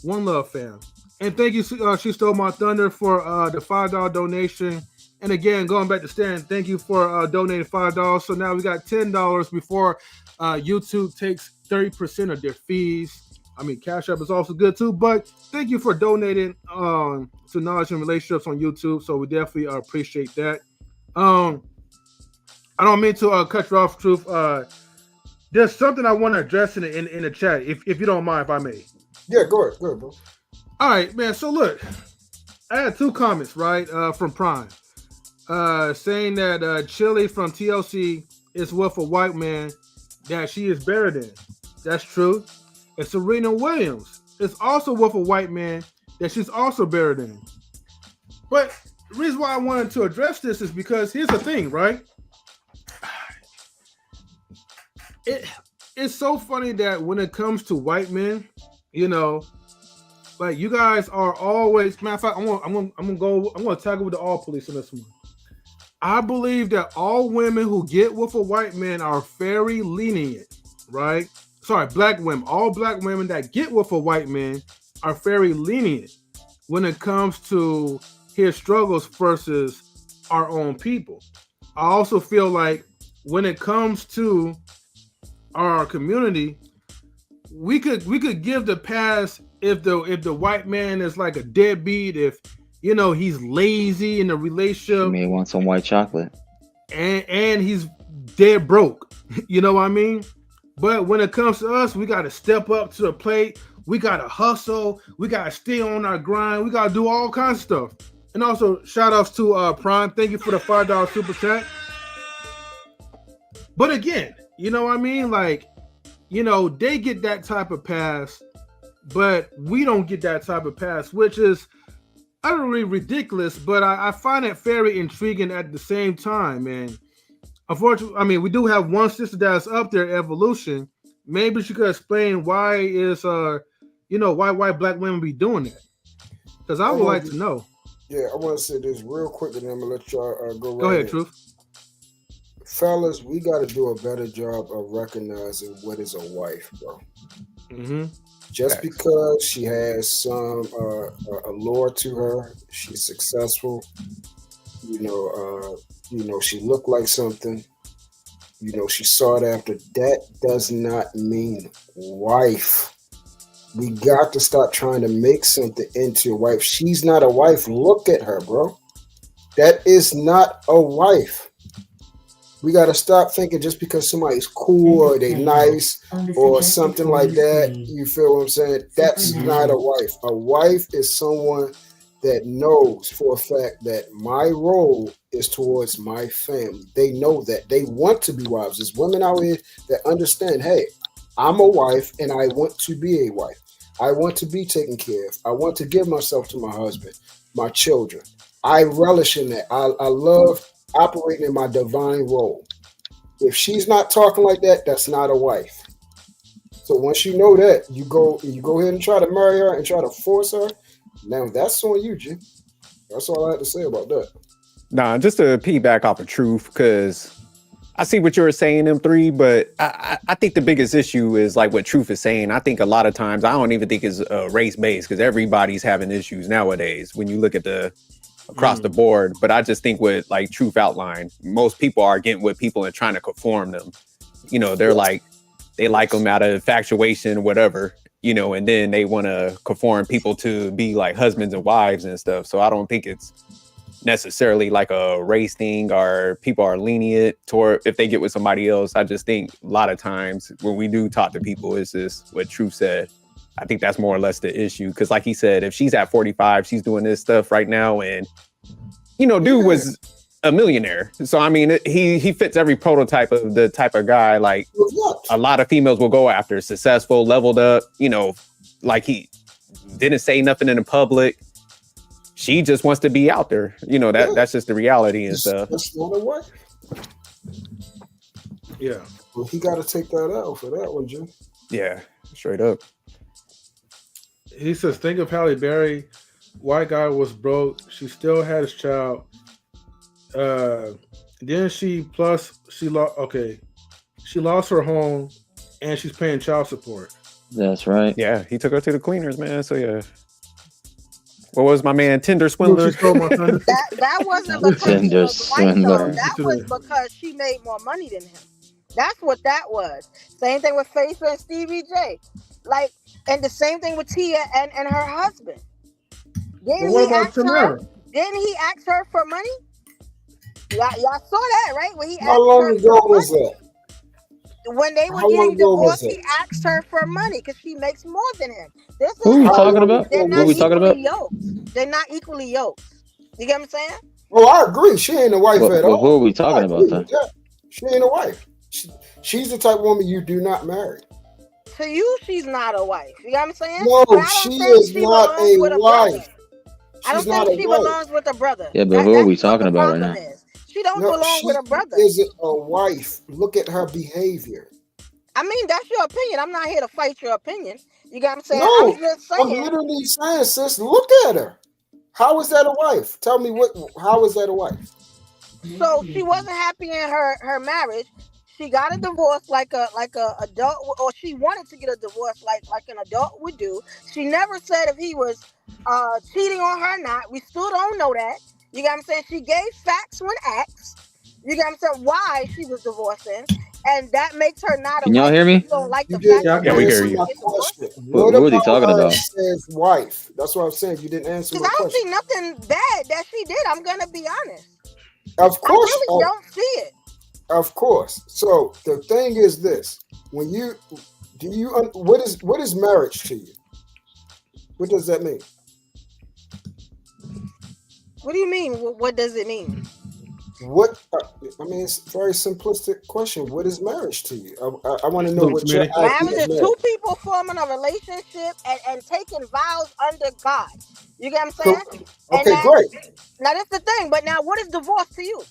One love, fam." And thank you, She Stole My Thunder, for the $5 donation. And again, going back to Stan, thank you for donating $5. So now we got $10 before YouTube takes 30% of their fees. I mean, Cash App is also good too, but thank you for donating to Knowledge and Relationships on YouTube. So we definitely appreciate that. I don't mean to cut you off, Truth. There's something I want to address in the chat, if you don't mind, if I may. Yeah, go ahead, bro. All right, man. So look, I had 2 comments, right, from Prime, saying that Chili from TLC is with a white man that she is better than. That's true. And Serena Williams is also with a white man that she's also better than. But the reason why I wanted to address this is because here's the thing, right? It's so funny that when it comes to white men, you know, like you guys are always. Matter of fact, I'm gonna tackle with the all police on this one. I believe that all women who get with a white man are very lenient, right? Sorry, black women. All black women that get with a white man are very lenient when it comes to his struggles versus our own people. I also feel like when it comes to our community, we could give the pass if the white man is like a deadbeat, if you know he's lazy in the relationship. You may want some white chocolate. And he's dead broke. You know what I mean? But when it comes to us, we gotta step up to the plate, we gotta hustle, we gotta stay on our grind, we gotta do all kinds of stuff. And also shout outs to Prime. Thank you for the $5 super chat. But again, you know what I mean? Like, you know, they get that type of pass, but we don't get that type of pass, which is utterly ridiculous, but I find it very intriguing at the same time. And unfortunately, I mean, we do have one sister that's up there, Evolution. Maybe she could explain why is why black women be doing that. Because I would like to know. Yeah, I want to say this real quick, and then I'm gonna let y'all go. Go ahead, Truth. Fellas, we got to do a better job of recognizing what is a wife, bro. Mm-hmm. Just because she has some allure to her, she's successful. You know, she looked like something. You know, she sought after. That does not mean wife. We got to stop trying to make something into a wife. She's not a wife. Look at her, bro. That is not a wife. We got to stop thinking just because somebody's cool or they nice or something like that. You feel what I'm saying? That's not a wife. A wife is someone that knows for a fact that my role is towards my family. They know that. They want to be wives. There's women out here that understand, hey, I'm a wife and I want to be a wife. I want to be taken care of. I want to give myself to my husband, my children. I relish in that. I love operating in my divine role. If she's not talking like that, that's not a wife. So once you know that, you go ahead and try to marry her and try to force her. Now that's on you, G. That's all I have to say about that. Nah, just to piggyback off of Truth, because I see what you were saying, M3, but I think the biggest issue is like what Truth is saying. I think a lot of times, I don't even think it's race-based, because everybody's having issues nowadays when you look at across the board. But I just think with like Truth outlined, most people are getting with people and trying to conform them. You know, they're like, they like them out of infatuation, whatever, you know, and then they want to conform people to be like husbands and wives and stuff. So I don't think it's necessarily like a race thing or people are lenient toward if they get with somebody else. I just think a lot of times when we do talk to people, it's just what Truth said. I think that's more or less the issue. Because like he said, if she's at 45, she's doing this stuff right now. And, you know, dude was a millionaire. So, I mean, he fits every prototype of the type of guy like a lot of females will go after. Successful, leveled up, you know, like he didn't say nothing in the public. She just wants to be out there. You know, that's just the reality and stuff. That's not a wife. Yeah. Well, he got to take that out for that one, Jim. Yeah, straight up. He says, think of Halle Berry. White guy was broke. She still had his child. Then she lost her home and she's paying child support. That's right. Yeah, he took her to the cleaners, man. So yeah. What was my man, Tinder swindler? that wasn't because Tinder she was white, though. swindler. That was because she made more money than him. That's what that was. Same thing with Faith and Stevie J. Like, and the same thing with Tia and her husband. Didn't he ask her for money? Y'all saw that, right? When he How long ago was that? When they were How long getting ago was divorced, he asked her for money because she makes more than him. This Who are we is talking about? they're Who not are we talking equally about? yoked. They're not equally yoked. You get what I'm saying? Oh, I agree. She ain't a wife at Well, all. who are we I talking agree about with that. She ain't a wife. She's the type of woman you do not marry. To you, she's not a wife. You know what I'm saying? No, But I she don't think is she not belongs a with a brother. wife. I don't She's not think a she wife. belongs with a brother. Yeah, but who are we That's what talking the about right problem now? is. She don't No, belong she with a brother. isn't a wife. Look at her behavior. I mean, that's your opinion. I'm not here to fight your opinion. You got what I'm saying? No, I'm just I'm saying. literally saying, sis, look at her. How is that a wife? Tell me how is that a wife? So she wasn't happy in her marriage. She got a divorce like a adult, or she wanted to get a divorce like an adult would do. She never said if he was cheating on her or not. We still don't know that. You got what I'm saying? She gave facts when asked. You got what I'm saying? Why she was divorcing, and that makes her not a Can y'all wife. hear me? You don't like You the fact didn't Yeah, we hear answer you. my get divorced? question. Who What are they about talking her about? says wife? That's what I'm saying. You didn't answer Because my I don't see question. nothing bad that she did. I'm gonna be honest. Of I course, really don't see it. of course. So the thing is this: when you what is marriage to you? What does that mean? What do you mean? What does it mean? I mean, it's a very simplistic question. What is marriage to you? I want to know Salute, what your Smitty. idea Marriage of is two marriage. people forming a relationship and taking vows under God. You get what I'm So, saying? And okay, now, great. now that's the thing. But now, what is divorce to you?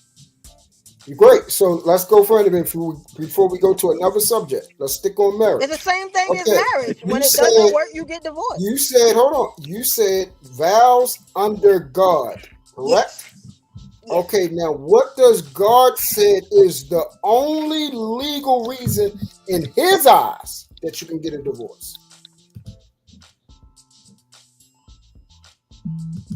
Great. So let's go further before we go to another subject. Let's stick on marriage. It's the same thing as Okay. marriage. When You it doesn't said work, you get divorced. you said hold on. You said vows under God, correct? Yes. Okay, now what does God said is the only legal reason in his eyes that you can get a divorce?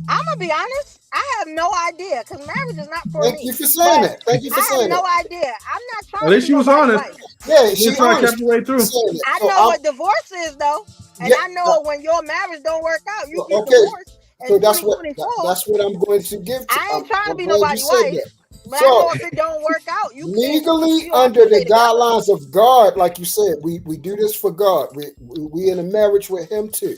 I'm gonna be honest. I have no idea because marriage is not for Thank me. you for saying But that. Thank you for I have saying no that. idea. I'm not trying At to least be she was nobody's honest. wife. Yeah, She she was trying to honest catch your way through. saying that. I So know what divorce is though, and yeah, I know when your marriage don't work out, you get okay. divorced in So that's 2024. what I'm going to give to. I ain't trying to I'm be glad you nobody's said wife, that. but I So know if it don't work out, you can't. legally, You don't have under to stay the together. guidelines of God, like you said, we do this for God. We in a marriage with Him too.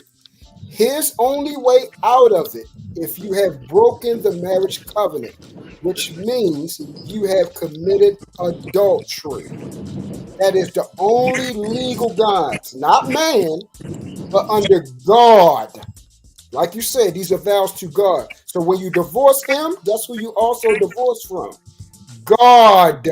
His only way out of it, if you have broken the marriage covenant, which means you have committed adultery. That is the only legal guides, not man, but under God. Like you said, these are vows to God. So when you divorce him, that's who you also divorce from. God.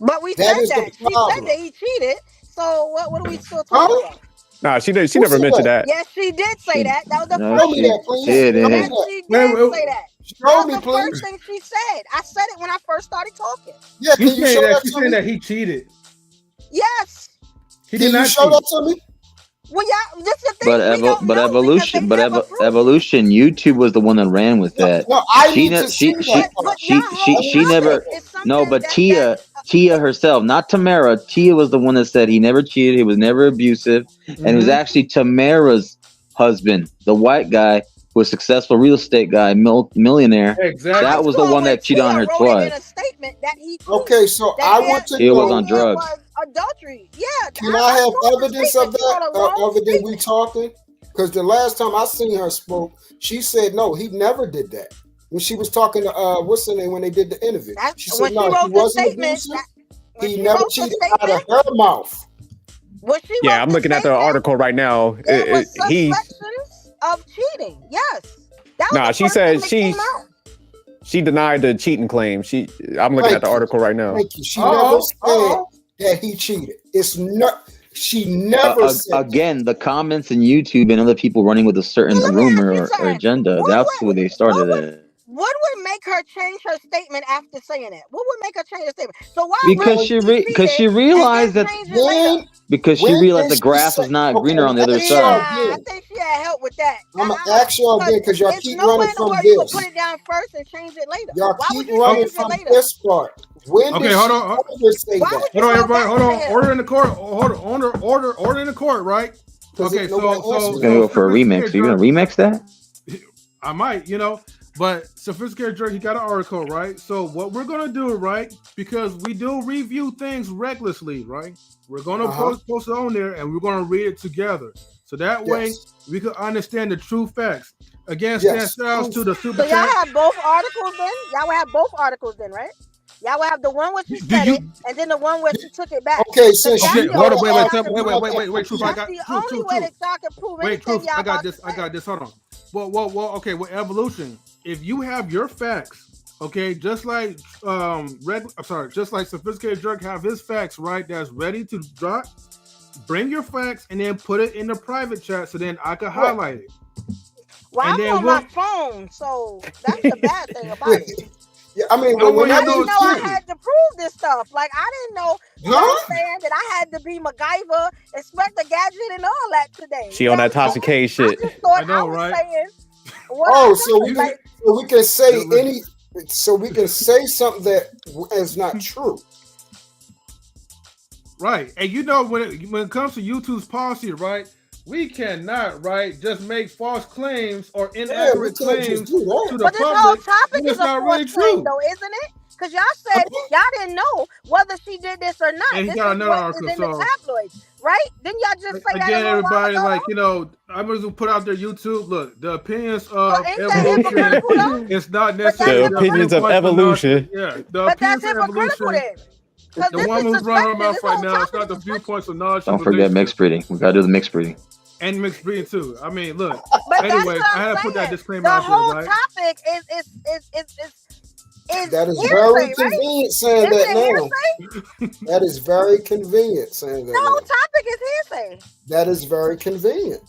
But we That said is that. the She said problem. that he cheated. So what are we still Huh? talking about? Nah, she Who never said mentioned that? that. Yes, she did say She, that. That was the no, Show first me she thing. that, please. did Show me Yes, it. that. she Wait, did say that. That Show was me, the please. first thing she said. I said it when I first started talking. Yeah, you can you saying show that that she's to saying me? that he cheated. Yes. He Can did you not show cheat. that to me? Well, yeah, this is the thing. We don't But know because they evolution, never proved it. evolution. YouTube was the one that ran with No, that. no, I She need ne- to see that part. But your whole she topic never. is No, something but that Tia herself, not Tamara. Tia was the one that said he never cheated. He was never abusive, and it was actually Tamara's husband, the white guy who was a successful real estate guy, millionaire. Exactly. That was the saw one when that cheated on Tia her wrote it in a twice. statement that he cheated. Okay, so That I want to Tia was know. on drugs. was adultery. Yeah, Can I have saw the evidence statement. of She wrote that? a long Other than we statement. talking? Because the last time I seen her spoke, she said no, he never did that. When she was talking to what's her name when they did the interview, she said When she no, he wrote the wasn't statement, abusive. when He she never wrote the cheated out of statement, her mouth. when she Yeah, wrote I'm the looking at the statement, article right now. there was He suspicions of cheating. Yes, that was Nah, the she first said thing that came out. she denied the cheating claim. I'm looking at the article right now. Thank you. She never said that he cheated. It's not. She never said. Again, the comments in YouTube and other people running with a certain Let me ask rumor you or something. agenda. That's where they started it. What would make her change her statement after saying that? What would make her change her statement? So why Because would she realized that change it later? she realized and the grass was not okay, greener on the other ask y'all side. I again. think she had help with that. I'm gonna ask y'all again because y'all It's keep nowhere running in the from world you can this. put it down first and change it later. Y'all Why keep would you running change it from later? this part. When Okay, did hold she on. ever say Why that? would you Hold on, go everybody. back Hold to on. him? Order in the court. Order in the court, right? Okay, nobody so She's gonna go for a listen remix. here, Are you gonna Jarvis. remix that? I might, But Sophisticated Jerk, he got an article, right? So what we're gonna do, right? Because we do review things recklessly, right? We're gonna post it on there, and we're gonna read it together. So that way we can understand the true facts. Again, stand styles to the super. So y'all have both articles then? Y'all will have both articles then, right? Y'all will have the one where she said it, and then the one where she took it back. Okay, since hold on, wait, Truth. That's the only way that y'all can prove anything. Truth, I got this. Hold on. Well. Okay. Well, Evolution. If you have your facts, okay, just like just like Sophisticated Jerk have his facts, right? That's ready to drop. Bring your facts and then put it in the private chat, so then I can highlight it. Well, I'm on my phone, so that's the bad thing about it. Yeah, I mean, I didn't know I had to prove this stuff. Like, I didn't know saying that I had to be MacGyver, Inspector Gadget, and all that today. She on that toxic K shit. I just thought I was saying. So we can say so we can say something that is not true. Right, and you know when it comes to YouTube's policy, right? We cannot, right, just make false claims or inaccurate claims to the public. But this whole topic is not a really false true, claim, though, isn't it? Because y'all said y'all didn't know whether she did this or not. And this got is another what article, is in the tabloids, right? Didn't y'all just say that? Again, everybody, like, you know, I'm going to put out there YouTube. Look, the opinions of Evolution is not necessarily the opinions of Evolution. Yeah, but that's hypocritical then. The one who's running her mouth right now, it's not the viewpoints of knowledge. Don't forget mixed breeding. We gotta do the mixed breeding. And mixed breeding too. I mean, look. But anyway, I had to put that disclaimer the out whole there, right? topic is that is hearsay, very convenient saying that now. Hearsay? That is very convenient saying that. The whole topic is hearsay. That is very convenient.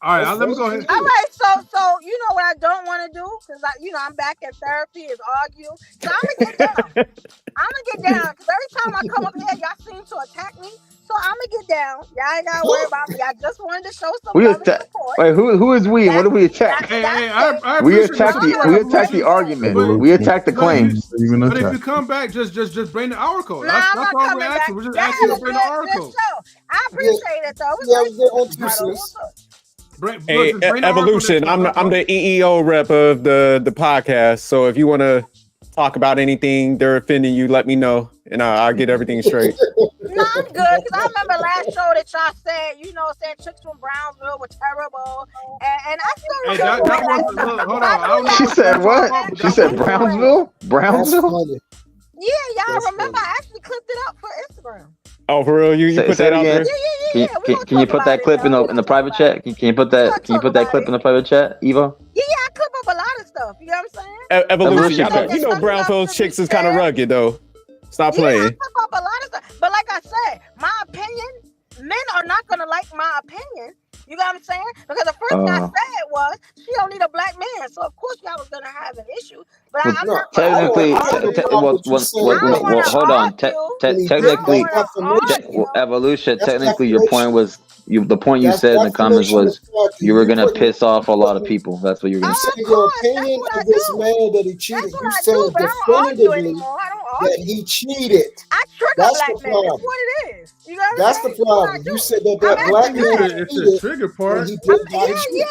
All right, let me go ahead. All right, so you know what I don't want to do, because I'm back in therapy, is argue. So I'm gonna get down. Because every time I come up here, y'all seem to attack me. So I'm gonna get down. Y'all ain't gotta worry about me. I just wanted to show some love and support. Wait, who is we? What do we attack? We attack the argument. We attack the claims. But if you come back, just bring the article. That's all we're asking. We're just asking to bring the article. I appreciate it though. Hey, Evolution. I'm the EEO rep of the podcast. So if you want to talk about anything they're offending you, let me know, and I'll get everything straight. No, I'm good, because I remember last show that y'all said chicks from Brownsville were terrible, and I still remember. Hold on. She said what? She said Brownsville? Brownsville? Yeah, y'all remember? I actually clipped it up for Instagram. Oh, for real? You put that out there? Yeah. Can you put that clip in the private chat? Can you put that clip in the private chat, Eva? Yeah, I clip up a lot of stuff. You know what I'm saying? Evolution. You know Brownsville's chicks is kind of rugged though. Stop playing. I clip up a lot of stuff. But like I said, my opinion, men are not gonna like my opinion. You got what I'm saying? Because the first thing I said was she don't need a black man, so of course y'all was gonna have an issue. But I'm not technically. Hold on. Technically, Evolution. Technically, your point was the point you said in the comments was you were gonna piss off a lot of people. That's what you were gonna say. Your opinion of this man that he cheated, you said definitively that he cheated. I trigger black men. That's what it is. You know what That's the problem. You said that black man it's the trigger part. He did not cheat.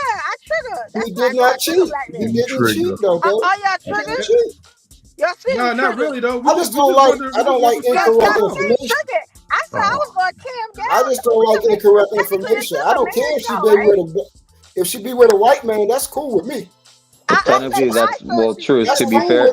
I trigger. He did not cheat. He didn't cheat though, bro. Oh, y'all triggered? Y'all see? No, not really though. I don't like incorrect information. I said I was going to calm down. I just don't like incorrect information. I don't care if she be with a white man. That's cool with me. Technically, that's truth. To be fair,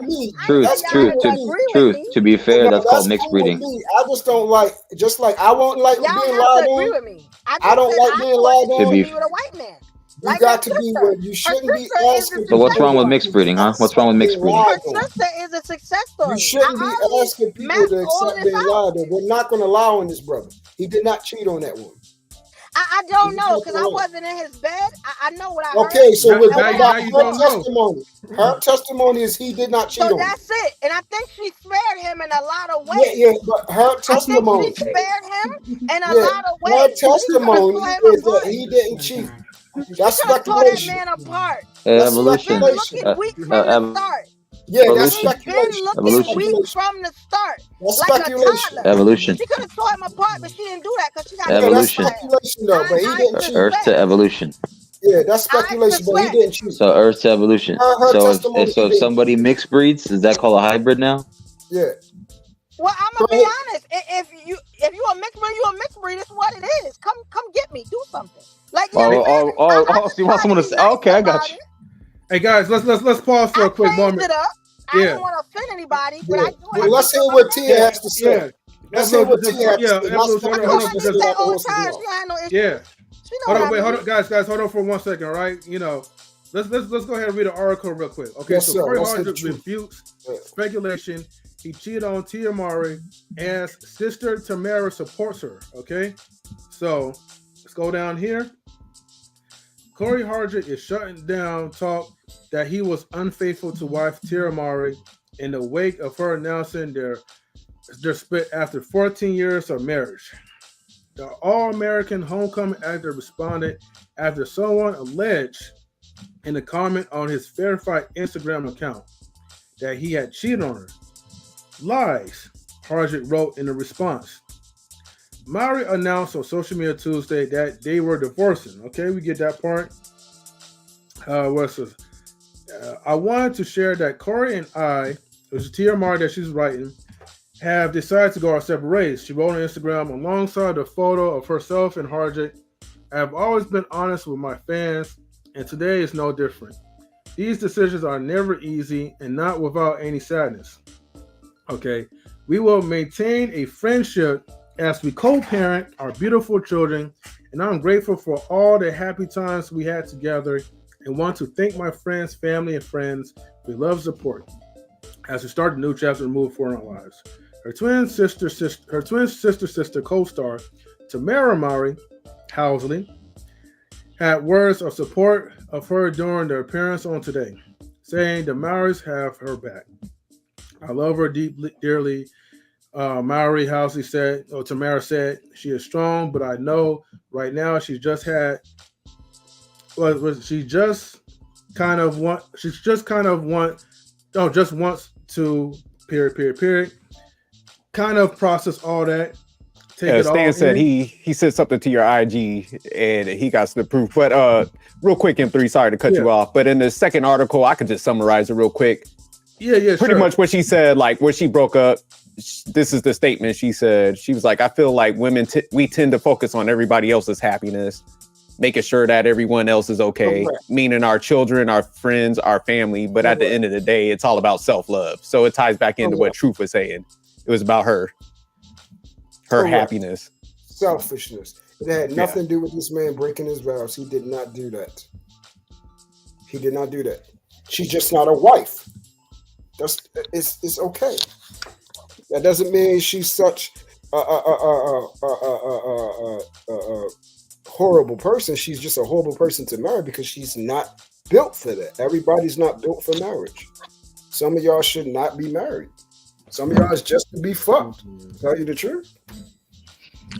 truth. To be fair, that's called mixed breeding. I just don't like. Just like I won't like being lied on. I don't like being lied on. To be with a white man. You got to be where you shouldn't be asking. So what's wrong with mixed breeding, huh? What's wrong with mixed breeding? Her sister is a success story. You shouldn't be asking people to accept being lied on. We're not going to lie on this brother. He did not cheat on that woman. I don't know, because I wasn't in his bed. I know what I heard. Okay, so we're talking about her testimony. Her testimony is he did not cheat on her. So that's it. And I think she spared him in a lot of ways. Yeah, but her testimony. I think she spared him in a lot of ways. Her testimony is that he didn't cheat. That's speculation. That man apart. Evolution. Weak from the start. Yeah, that's speculation. Looking weak from the start. That's like speculation. Evolution. She could have tore him apart, but she didn't do that because she got evolution. That's speculation, though. But he didn't cheat. Earth to evolution. Yeah, that's speculation, but he didn't choose. So Earth's evolution. Her So testimony, if somebody mixed breeds, is that called a hybrid now? Yeah. Well, I'm gonna be honest. If you a mixed breed, you a mixed breed. It's what it is. Come get me. Do something. Like So you want someone to say? Okay, I got you. Hey guys, let's pause for a quick moment. It up. I don't want to offend anybody, but I do. Well, let's hear what Tia has to say. Let's hear what Tia has to say. Yeah. Hold on, hold on, guys, hold on for 1 second, all right? You know, let's go ahead and read an article real quick. Okay, so Corey Hardrict rebukes speculation he cheated on Tia Mowry as sister Tamara supports her. Okay, so let's go down here. Corey Hardrict is shutting down talk that he was unfaithful to wife Tia Mowry in the wake of her announcing their split after 14 years of marriage. The All-American Homecoming actor responded after someone alleged in a comment on his verified Instagram account that he had cheated on her. Lies, Hardrict wrote in a response. Mowry announced on social media Tuesday that they were divorcing. Okay, we get that part. I wanted to share that Corey and I, it was Tia Mowry that she's writing, have decided to go our separate ways. She wrote on Instagram alongside a photo of herself and Hardrict. I have always been honest with my fans, and today is no different. These decisions are never easy and not without any sadness. Okay, we will maintain a friendship as we co-parent our beautiful children, and I'm grateful for all the happy times we had together and want to thank my friends, family, and friends for your love and support as we start a new chapter and move forward in our lives. Her twin sister co-star Tamara Mowry Housley had words of support of her during their appearance on Today, saying the Mowrys have her back. I love her dearly. Mowry Housley said, or Tamara said, she is strong, but I know right now she just wants to period. Kind of process all that. Stan said he said something to your IG and he got the proof. But real quick, M3, sorry to cut you off. But in the second article, I could just summarize it real quick. Pretty much what she said, like when she broke up, this is the statement she said. She was like, I feel like women, we tend to focus on everybody else's happiness, making sure that everyone else is okay, meaning our children, our friends, our family. But at the end of the day, it's all about self-love. So it ties back into what Truth was saying. It was about her happiness. Selfishness. It had nothing to do with this man breaking his vows. He did not do that. She's just not a wife. It's okay. That doesn't mean she's such a horrible person. She's just a horrible person to marry because she's not built for that. Everybody's not built for marriage. Some of y'all should not be married. Some of y'all is just to be fucked. Tell you the truth.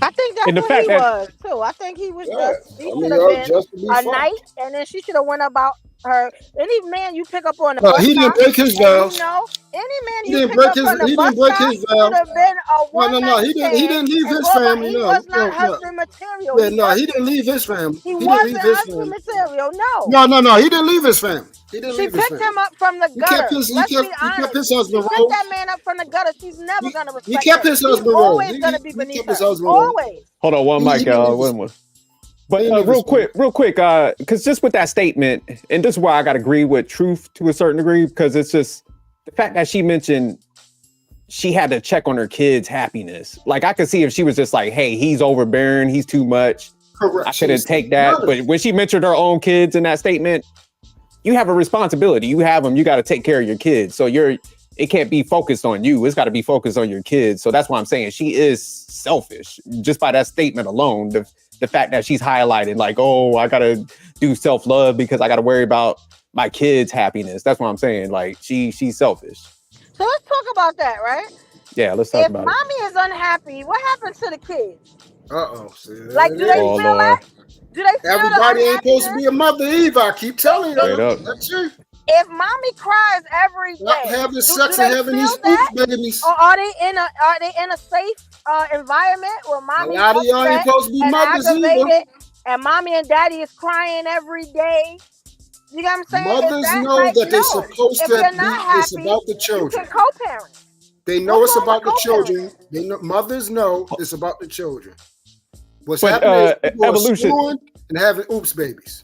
I think that's what he was too. I think he was just. He should have been a night, and then she should have went about her. Any man you pick up on the bus he didn't break his vows. You know, any man you pick up on the bus stop should have been a woman. No, he didn't leave his family. He was not husband material. He didn't leave his family. He wasn't husband material. No, he didn't leave his family. She picked him up from the gutter. He kept his husband role. Picked that man up from the gutter. She's never going to respect him. He kept his husband role. Always going to be beneath her. Always. Hold on, one mic, y'all. One more. But real quick, because just with that statement, and this is why I got to agree with Truth to a certain degree, because it's just the fact that she mentioned she had to check on her kids' happiness. Like I could see if she was just like, hey, he's overbearing, he's too much. Correct. I couldn't take that. But when she mentioned her own kids in that statement, you have a responsibility. You have them. You got to take care of your kids. So it can't be focused on you. It's got to be focused on your kids. So that's why I'm saying she is selfish just by that statement alone. The fact that she's highlighted like, oh, I got to do self-love because I got to worry about my kids' happiness. That's what I'm saying. Like she's selfish. So let's talk about that, right? Yeah, let's talk about it. If mommy is unhappy, what happens to the kids? Like, do they feel that? Do they feel everybody ain't supposed to be a mother either. I keep telling you. Straight up. That's true. If mommy cries every day, not having sex and having these babies, or are they in a safe environment where mommy a lot of y'all ain't supposed to be mothers either. and mommy and daddy is crying every day. You know what I'm saying? Mothers know that they're supposed if to you're be. not It's happy, about the you children. can co-parent. They know What's it's wrong about with the children. co-parenting? They know, mothers know it's about the children. What's But, happening is people evolution. are screwing and having oops babies.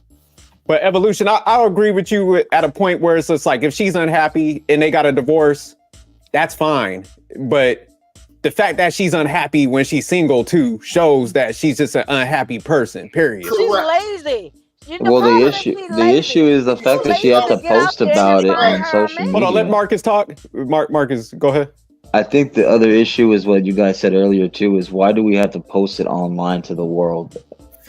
But evolution, I'll agree with you at a point where it's just like if she's unhappy and they got a divorce, that's fine. But the fact that she's unhappy when she's single too shows that she's just an unhappy person. Period. Correct. She's lazy. Well, the issue is the fact that she had to post about it on social media. Hold on, let Marcus talk. Marcus, go ahead. I think the other issue is what you guys said earlier too, is why do we have to post it online to the world?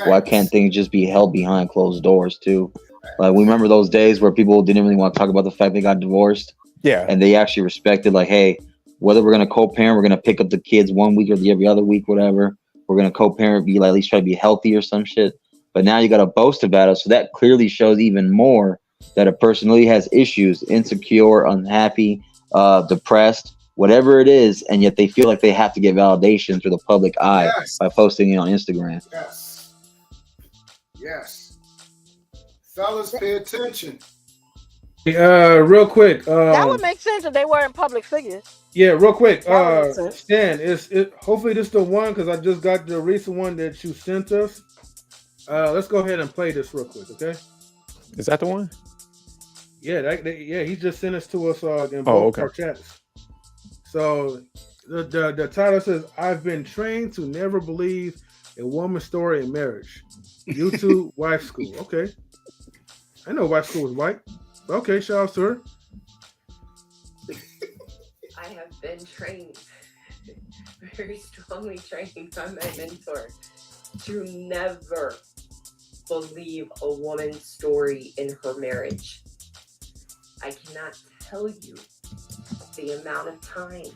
Why can't things just be held behind closed doors too? Like, we remember those days where people didn't really want to talk about the fact they got divorced. Yeah. And they actually respected, like, hey, whether we're going to co-parent, we're going to pick up the kids 1 week or every other week, whatever. We're going to co-parent, be like, at least try to be healthy or some shit. But now you got to boast about it. So that clearly shows even more that a person really has issues, insecure, unhappy, depressed, whatever it is. And yet they feel like they have to get validation through the public eye by posting it on Instagram. Yes. Fellas, pay attention. Real quick. That would make sense if they weren't public figures. Yeah, real quick. That would make sense. Stan, hopefully this is the one because I just got the recent one that you sent us. Let's go ahead and play this real quick, okay? Is that the one? Yeah, he just sent us to us in both our chats. So the title says, "I've been trained to never believe a woman's story in marriage." YouTube wife school. Okay, I know wife school is white. Okay, shout out to her. I have been trained, very strongly trained by my mentor, to never believe a woman's story in her marriage. I cannot tell you the amount of time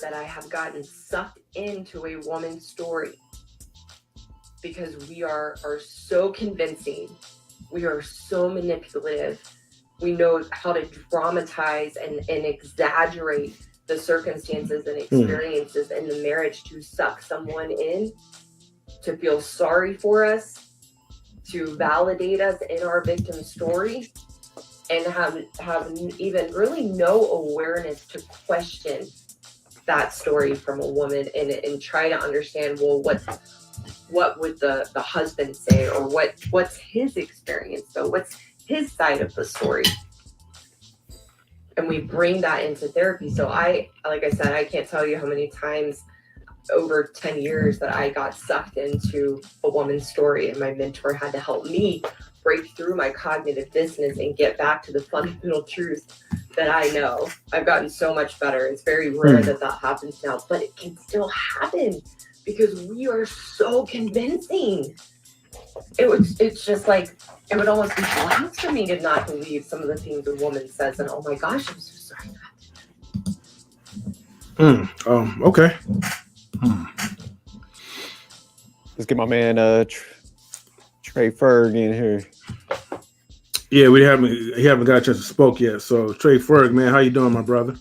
that I have gotten sucked into a woman's story because we are so convincing. We are so manipulative. We know how to dramatize and exaggerate the circumstances and experiences in the marriage to suck someone in, to feel sorry for us, to validate us in our victim story, and have even really no awareness to question that story from a woman and try to understand, well, what would the husband say, or what's his experience though? What's his side of the story? And we bring that into therapy. So like I said, I can't tell you how many times over 10 years that I got sucked into a woman's story, and my mentor had to help me break through my cognitive dissonance and get back to the fundamental truth that I know. I've gotten so much better. It's very rare that happens now, but it can still happen because we are so convincing. It's just like, it would almost be blasphemy to not believe some of the things a woman says, and oh my gosh, I'm so sorry not to. Okay. Let's get my man Trey Ferg in here. Yeah, he haven't got a chance to spoke yet. So Trey Ferg, man, how you doing, my brother?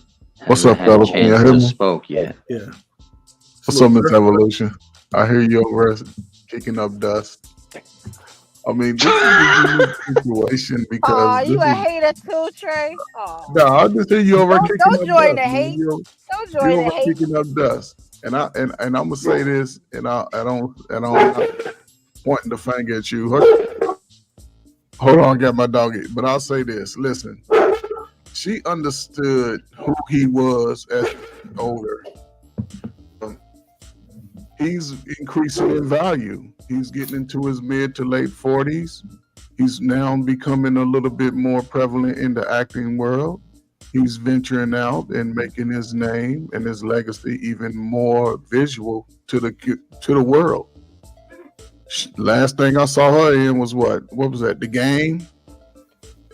What's up, fellas? Can you hear me? Spoke yet? Yeah. What's up, Miss Evolution? I hear you over there kicking up dust. I mean, this is a unique situation because you a hater too, Trey? No, I just hear you over kicking up dust. Don't join the hate. Don't join the hate. Kicking up dust. And I'm gonna say this, and I don't pointing the finger at you. Hold on, I got my dog. But I'll say this. Listen, she understood who he was as older. He's increasing in value. He's getting into his mid to late 40s. He's now becoming a little bit more prevalent in the acting world. He's venturing out and making his name and his legacy even more visual to the world. Last thing I saw her in was what was that? The Game,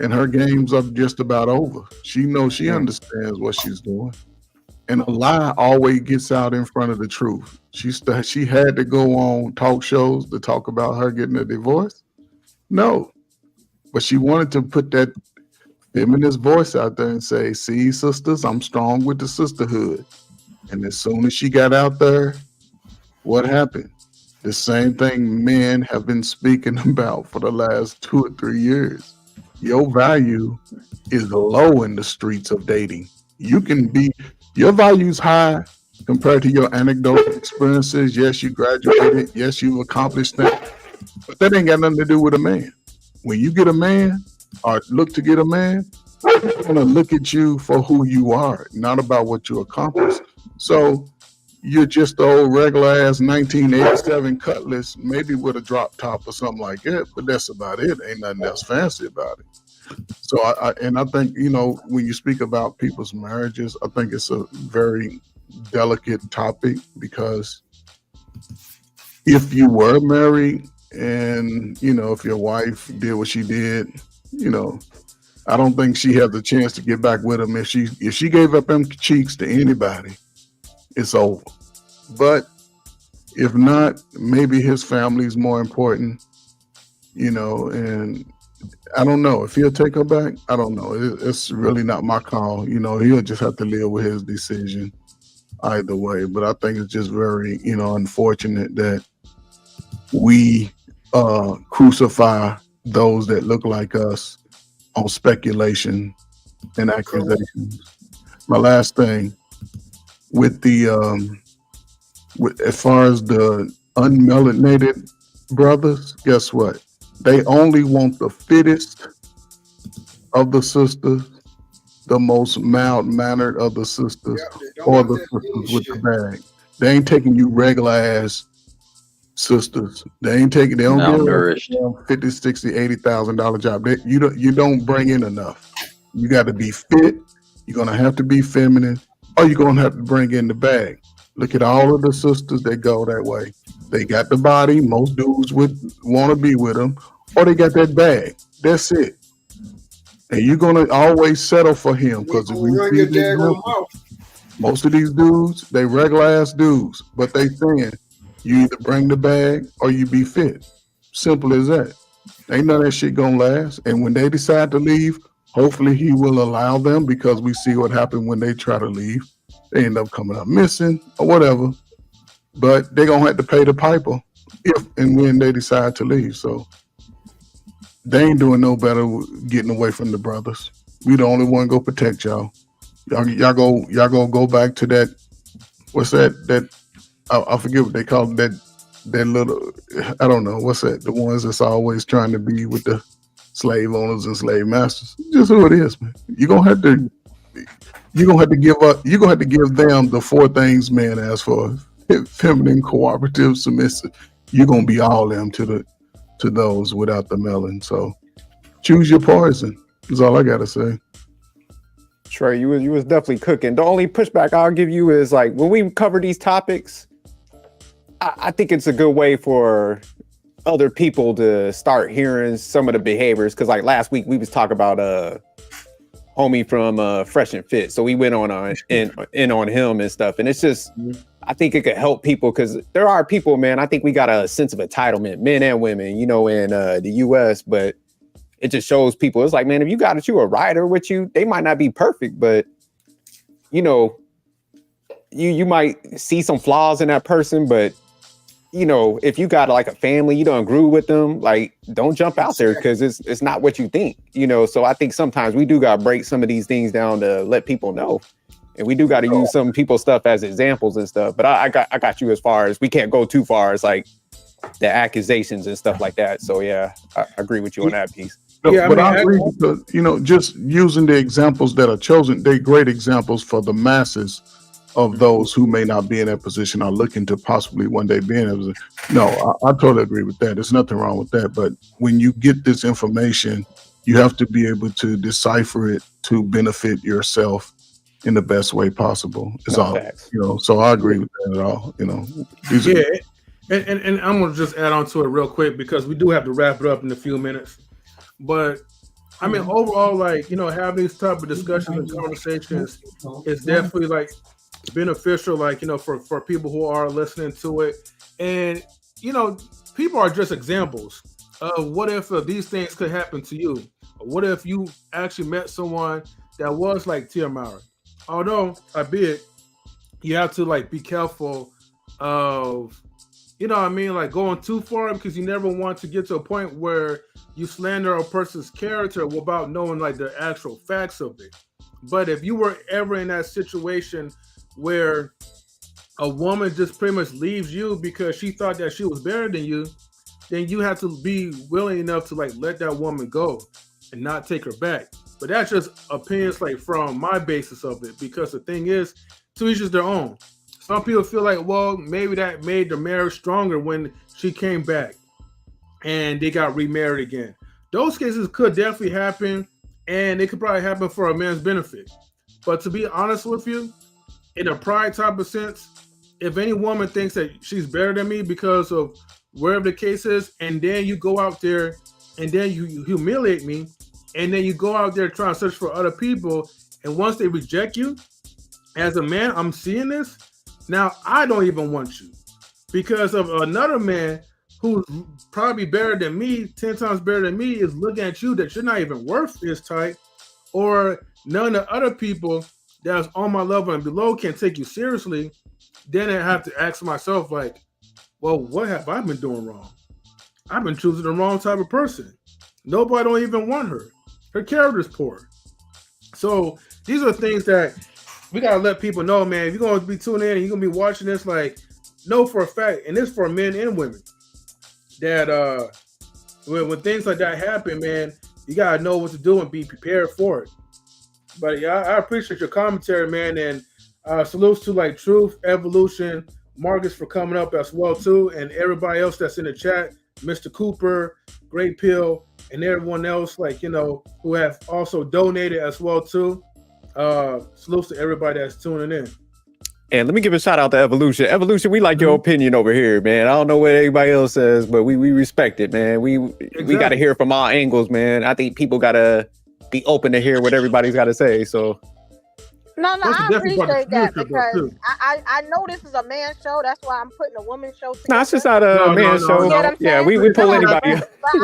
and her game's up just about over. She knows, she understands what she's doing, and a lie always gets out in front of the truth. She had to go on talk shows to talk about her getting a divorce. No, but she wanted to put that feminist voice out there and say, see, sisters, I'm strong with the sisterhood. And as soon as she got out there, what happened? The same thing men have been speaking about for the last 2 or 3 years. Your value is low in the streets of dating. You can be, your value's high compared to your anecdotal experiences. Yes, you graduated. Yes, you've accomplished that. But that ain't got nothing to do with a man. When you get a man or look to get a man, they're going to look at you for who you are, not about what you accomplished. So you're just the old regular ass 1987 Cutlass, maybe with a drop top or something like that, but that's about it. Ain't nothing else fancy about it. So I think, you know, when you speak about people's marriages, I think it's a very delicate topic, because if you were married and, you know, if your wife did what she did, you know, I don't think she has a chance to get back with him. If she gave up them cheeks to anybody, it's over. But if not, maybe his family is more important, you know, and I don't know if he'll take her back. I don't know. It's really not my call. You know, he'll just have to live with his decision either way. But I think it's just very, you know, unfortunate that we crucify those that look like us on speculation and accusations. My last thing with the as far as the unmelanated brothers, guess what? They only want the fittest of the sisters, the most mild-mannered of the sisters, or the sisters with the bag. They ain't taking you regular ass sisters. They ain't taking. They don't Malnourished. give $50,000, $60,000, $80,000 job. You don't bring in enough. You got to be fit. You're gonna have to be feminine, or you're gonna have to bring in the bag. Look at all of the sisters that go that way. They got the body. Most dudes would want to be with them, or they got that bag. That's it. And you're gonna always settle for him, because if we see these examples, most of these dudes, they regular ass dudes, but they saying you either bring the bag or you be fit. Simple as that. Ain't none of that shit gonna last. And when they decide to leave, hopefully he will allow them, because we see what happened when they try to leave. They end up coming up missing or whatever. But they're gonna have to pay the piper if and when they decide to leave. So they ain't doing no better getting away from the brothers. We the only one go protect y'all. Y'all go back to that. What's that? I forget what they call it. That little. I don't know. What's that? The ones that's always trying to be with the slave owners and slave masters. Just who it is, man. You're gonna have to give up. You're gonna have to give them the 4 things men ask for: feminine, cooperative, submissive. You're gonna be all them to those without the melon. So choose your poison. Is all I gotta say. Trey, you was definitely cooking. The only pushback I'll give you is, like, when we cover these topics, I think it's a good way for other people to start hearing some of the behaviors. Because, like, last week we was talking about homie from Fresh and Fit, so we went on in on him and stuff. And it's just, I think it could help people, because there are people, man. I think we got a sense of entitlement, men and women, you know, in the U.S., but it just shows people. It's like, man, if you got a rider with you, they might not be perfect, but, you know, you might see some flaws in that person, but, you know, if you got like a family, you don't agree with them, like, don't jump out there, because it's not what you think, you know. So I think sometimes we do got to break some of these things down to let people know, and we do got to use some people's stuff as examples and stuff. But I got you as far as we can't go too far as like the accusations and stuff like that. So yeah, I agree with you on that piece. Yeah, but I agree, because, you know, just using the examples that are chosen, they're great examples for the masses of those who may not be in that position or looking to possibly one day be in that position. No, I totally agree with that. There's nothing wrong with that. But when you get this information, you have to be able to decipher it to benefit yourself in the best way possible. Is all, you know. So I agree with that at all. You know. And I'm gonna just add on to it real quick, because we do have to wrap it up in a few minutes. But I mean, overall, like, you know, having these type of discussions and conversations is definitely like beneficial, like, you know, for people who are listening to it. And, you know, people are just examples of what if these things could happen to you. Or what if you actually met someone that was like Tia Mowry? Although, albeit, you have to like be careful of you know what I mean, like going too far, because you never want to get to a point where you slander a person's character without knowing like the actual facts of it. But if you were ever in that situation where a woman just pretty much leaves you because she thought that she was better than you, then you have to be willing enough to like let that woman go and not take her back. But that's just opinions like from my basis of it, because the thing is, to each is their own. Some people feel like, well, maybe that made the marriage stronger when she came back and they got remarried again. Those cases could definitely happen, and it could probably happen for a man's benefit. But to be honest with you, in a pride type of sense, if any woman thinks that she's better than me because of wherever the case is, and then you go out there and then you humiliate me, and then you go out there trying to search for other people, and once they reject you, as a man, I'm seeing this. Now, I don't even want you because of another man who's probably better than me, 10 times better than me, is looking at you that you're not even worth this type, or none of the other people that's on my level and below can take you seriously. Then I have to ask myself, like, well, what have I been doing wrong? I've been choosing the wrong type of person. Nobody don't even want her. Her character's poor. So these are things that we gotta let people know, man. If you're gonna be tuning in and you're gonna be watching this, like, know for a fact, and this for men and women, that when things like that happen, man, you gotta know what to do and be prepared for it. But yeah, I appreciate your commentary, man, and salutes to like Truth, Evolution, Marcus for coming up as well too, and everybody else that's in the chat, Mr. Cooper, Great Pill, and everyone else, like, you know, who have also donated as well too. Salutes to everybody that's tuning in. And let me give a shout out to Evolution. Evolution, we like your opinion over here, man. I don't know what everybody else says, but we respect it, man. We got to hear from all angles, man. I think people got to be open to hear what everybody's got to say. So No, I appreciate that, because I know this is a man show. That's why I'm putting a woman show together. No, it's just not a man show. Yeah, we pull anybody.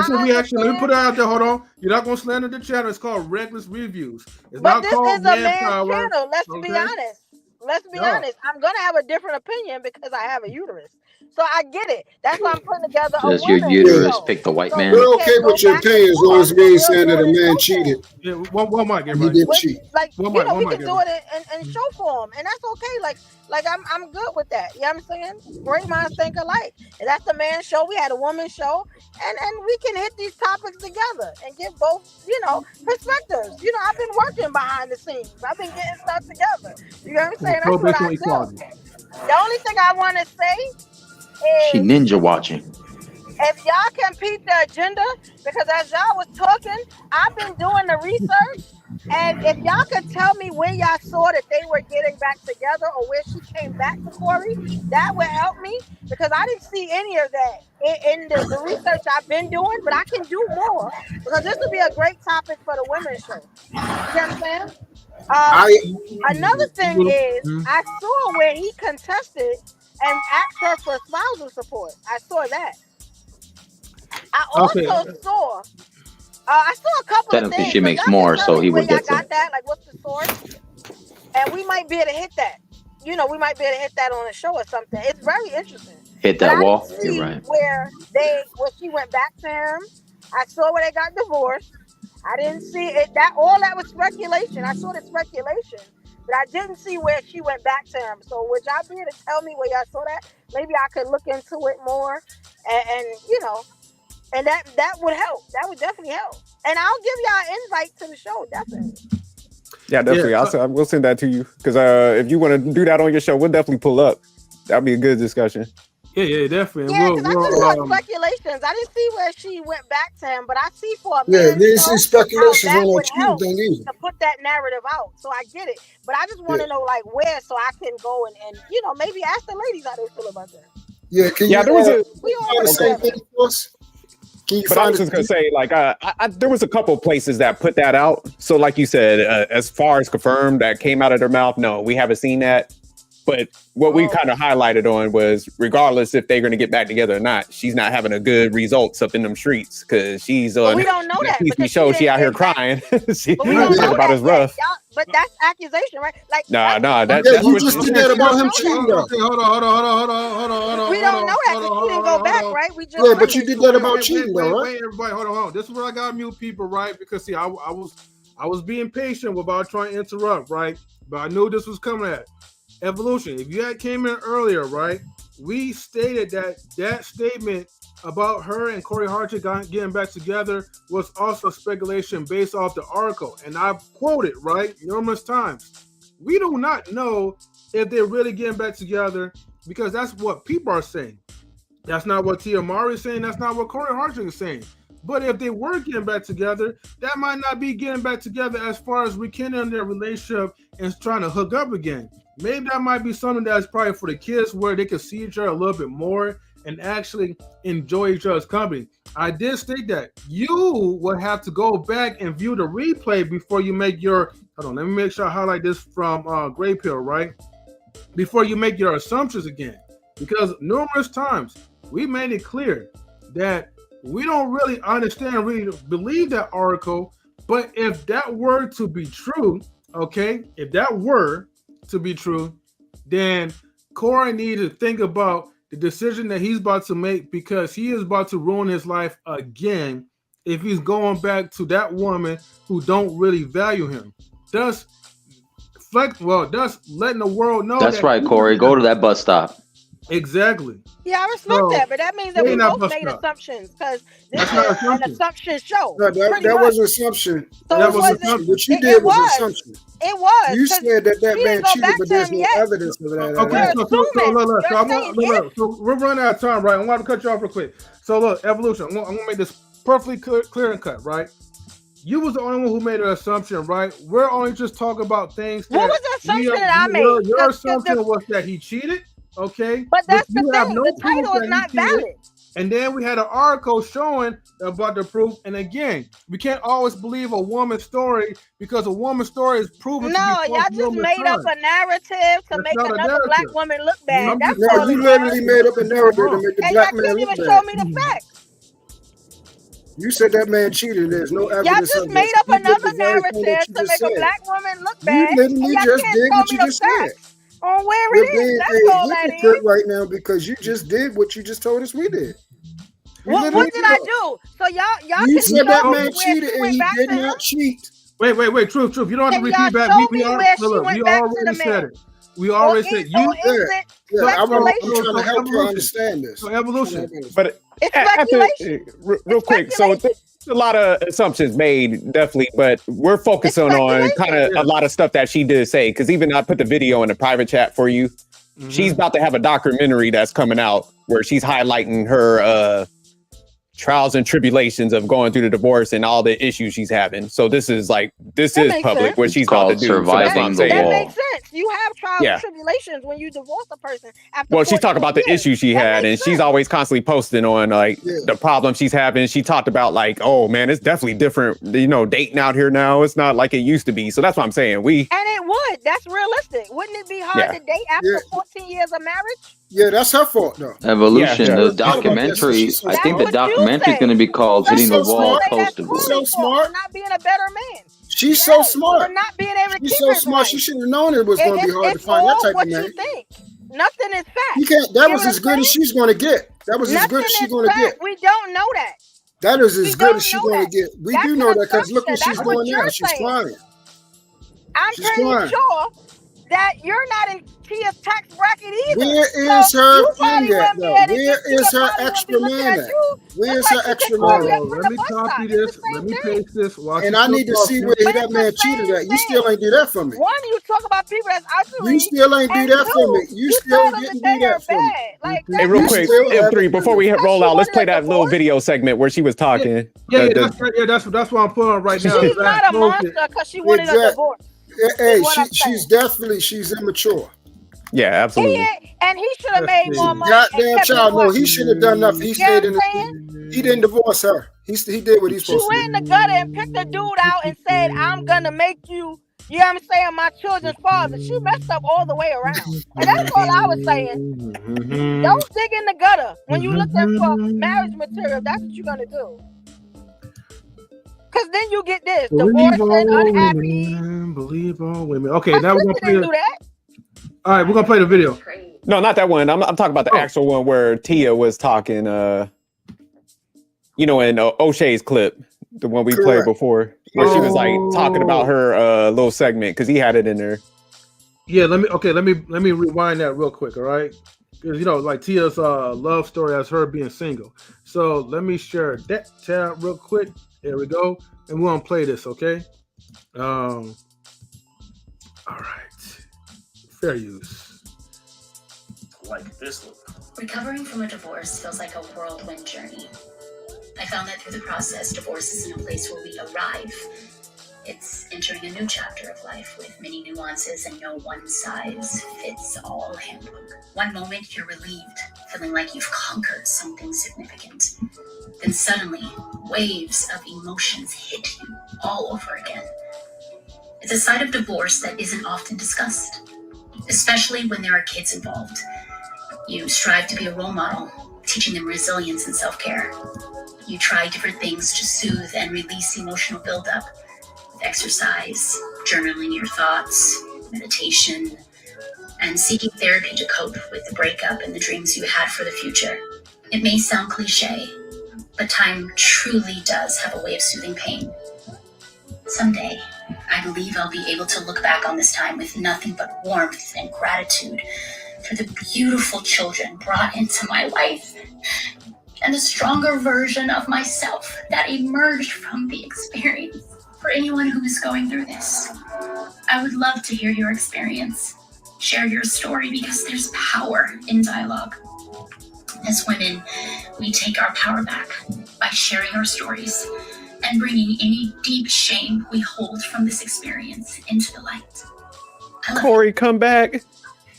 So we actually, let me put it out there. Hold on. You're not going to slander the channel. It's called Reckless Reviews. It's But not this called is a man's Manpower. channel. Let's be honest. Let's be honest. I'm gonna have a different opinion because I have a uterus. So I get it. That's why I'm putting together a Does your woman uterus show. pick the white So man? We're okay with your opinion as long as we ain't saying that a man cheated. Yeah, one mic, He everybody. didn't cheat. Like, One you mic, know, one we mic, can do it in show form, and that's okay. Like I'm good with that. You know what I'm saying? Great minds think alike. And that's the man show. We had a woman show, and we can hit these topics together and give both, you know, perspectives. You know, I've been working behind the scenes. I've been getting stuff together. You know what I'm saying? That's what I do. The only thing I want to say She is, ninja watching. if y'all can peep the agenda, because as y'all was talking, I've been doing the research, and if y'all could tell me where y'all saw that they were getting back together or where she came back to Corey, that would help me, because I didn't see any of that in the research I've been doing, but I can do more, because this would be a great topic for the women's show. You know what I'm saying? Another thing is, I saw where he contested and asked her for spousal support. I saw that. I also saw a couple of Technically, things. she makes y'all more, can tell so me he where would y'all get got some. that. Like, what's the source? And we might be able to hit that. You know, we might be able to hit that on a show or something. It's very interesting. Hit But that I wall. didn't see You're right. where she went back to him. I saw where they got divorced. I didn't see it. All that was speculation. I saw the speculation, but I didn't see where she went back to him. So would y'all be able to tell me where y'all saw that? Maybe I could look into it more, and you know, and that would help. That would definitely help. And I'll give y'all an invite to the show, definitely. Yeah, definitely. We'll send that to you, because if you want to do that on your show, we'll definitely pull up. That'd be a good discussion. Yeah, definitely. Yeah, because I just saw speculations. I didn't see where she went back to him, but I see for a man Yeah, these show, speculations how on that that would truth help thing either. to put that narrative out. So I get it, but I just want to know like where, so I can go and you know, maybe ask the ladies how they feel about that. Yeah, can Yeah, you there was a. We all find the same thing for us? Can you But I find was just gonna say, like, there was a couple places that put that out. So, like you said, as far as confirmed that came out of their mouth, no, we haven't seen that. But what we kind of highlighted on was, regardless if they're going to get back together or not, she's not having a good results up in them streets because she's on. We don't know that. TV show, she out here crying. She we don't know about his rough. But that's accusation, right? Like that's you just did that about him cheating. Okay, hold on. We don't know that because she didn't go back, right? We just but you did that about cheating, though, right? Wait, everybody, hold on. This is where I got mute people, right? Because see, I was being patient without trying to interrupt, right? But I knew this was coming at. Evolution. If you had came in earlier, right, we stated that statement about her and Corey Hardrict getting back together was also speculation based off the article. And I've quoted, right, numerous times. We do not know if they're really getting back together because that's what people are saying. That's not what Mowry is saying. That's not what Corey Hardrict is saying. But if they were getting back together, that might not be getting back together as far as rekindling their relationship and trying to hook up again. Maybe that might be something that's probably for the kids where they can see each other a little bit more and actually enjoy each other's company. I did state that you would have to go back and view the replay before you make your, hold on, let me make sure I highlight this from Gray Pill, right? Before you make your assumptions again. Because numerous times we made it clear that we don't really understand, really believe that article, but if that were to be true, okay, if that were to be true, then Corey needs to think about the decision that he's about to make because he is about to ruin his life again if he's going back to that woman who don't really value him. Thus letting the world know. That's right, Corey. Go to that bus stop. Exactly. Yeah, I respect that, but that means that we both made assumptions because this is an assumption show. No, that was an assumption. So that was assumption. What you did was an assumption. It was. You said that man cheated, but there's no evidence of that. Okay, so we're running out of time, right? I want to cut you off real quick. So look, Evolution, I'm going to make this perfectly clear and cut, right? You was the only one who made an assumption, right? We're only just talking about things. What was the assumption that I made? Your assumption was that he cheated. Okay, but that's the thing. The title is not valid. And then we had an article showing about the proof. And again, we can't always believe a woman's story because a woman's story is proven. No, y'all just made up a narrative to make another black woman look bad. That's all. You literally made up a narrative to make the black man look bad. And y'all couldn't even show me the facts. You said that man cheated. There's no evidence. Y'all just made up another narrative to make a black woman look bad. You literally just did what you just said. On where it is. That's all that is. Right now because you just did what you just told us we did. What did I do? So y'all you said that man cheated and he did not cheat. Wait. Truth. You don't have to repeat back. We already said it. We already said you said. I'm trying to help you understand this. So Evolution. But real quick, so a lot of assumptions made, definitely, but we're focusing on kind of a lot of stuff that she did say, because even I put the video in the private chat for you. Mm-hmm. She's about to have a documentary that's coming out where she's highlighting her trials and tribulations of going through the divorce and all the issues she's having. So this is public what she's about to do. Surviving the that wall. Makes sense. You have trials and tribulations when you divorce a person. Well, she's talking about the issues she had, and she's always constantly posting on the problem she's having. She talked about oh man, it's definitely different. Dating out here now, it's not like it used to be. So that's what I'm saying. And it would. That's realistic. Wouldn't it be hard to date after 14 years of marriage? Yeah, that's her fault, though. Evolution, the documentary. I think the documentary is going to be called "Hitting the Wall" Postable. So smart. For not being a better man. She's so smart. For not being able to She's so smart. She should have known it was going to be hard to find that type of man. You think. Nothing is fact. You can't. That was as good as she's going to get. That was as good as she's going to get. We don't know that. That is as good as she's going to get. We do know that because look what she's doing now. She's crying. I'm pretty sure that you're not in Tia's tax bracket either. Where is her thing at, though? Where is her extra man at? Where is her extra man at? Let me copy this. Let me paste this. And I need to see where that man cheated at. You still ain't do that for me. One, you talk about people that's actually. You still ain't do that for me. You still didn't do that for me. Hey, real quick, M3, before we roll out, let's play that little video segment where she was talking. That's what I'm putting on right now. She's not a monster because she wanted a divorce. Hey, she's immature. Yeah, absolutely. And he should have made more money. Goddamn child, no, he should have done nothing. He stayed in the. He didn't divorce her. He did what he's supposed to do. She went in the gutter and picked the dude out and said, "I'm gonna make you You know what I'm saying? My children's father. She messed up all the way around. And that's all I was saying. Don't dig in the gutter. When you looking for marriage material, that's what you're going to do. Because then you get this. Divorcing, unhappy. Believe all women. Okay, now we're going to play do that. All right, we're going to play the video. No, not that one. I'm talking about the actual one where Tia was talking, in O'Shea's clip, the one we played before, where she was like talking about her little segment because he had it in there. Yeah, let me rewind that real quick, all right? Because like Tia's love story as her being single. So let me share that tab real quick. There we go, and we're gonna play this, okay? All right, fair use. Like this one. Recovering from a divorce feels like a whirlwind journey. I found that through the process, divorce isn't a place where we arrive. It's entering a new chapter of life with many nuances and no one-size-fits-all handbook. One moment you're relieved, feeling like you've conquered something significant. Then suddenly, waves of emotions hit you all over again. It's a side of divorce that isn't often discussed, especially when there are kids involved. You strive to be a role model, teaching them resilience and self-care. You try different things to soothe and release emotional buildup. Exercise, journaling your thoughts, meditation, and seeking therapy to cope with the breakup and the dreams you had for the future. It may sound cliche, but time truly does have a way of soothing pain. Someday, I believe I'll be able to look back on this time with nothing but warmth and gratitude for the beautiful children brought into my life and the stronger version of myself that emerged from the experience. For anyone who is going through this, I would love to hear your experience. Share your story because there's power in dialogue. As women, we take our power back by sharing our stories and bringing any deep shame we hold from this experience into the light. Corey, come back.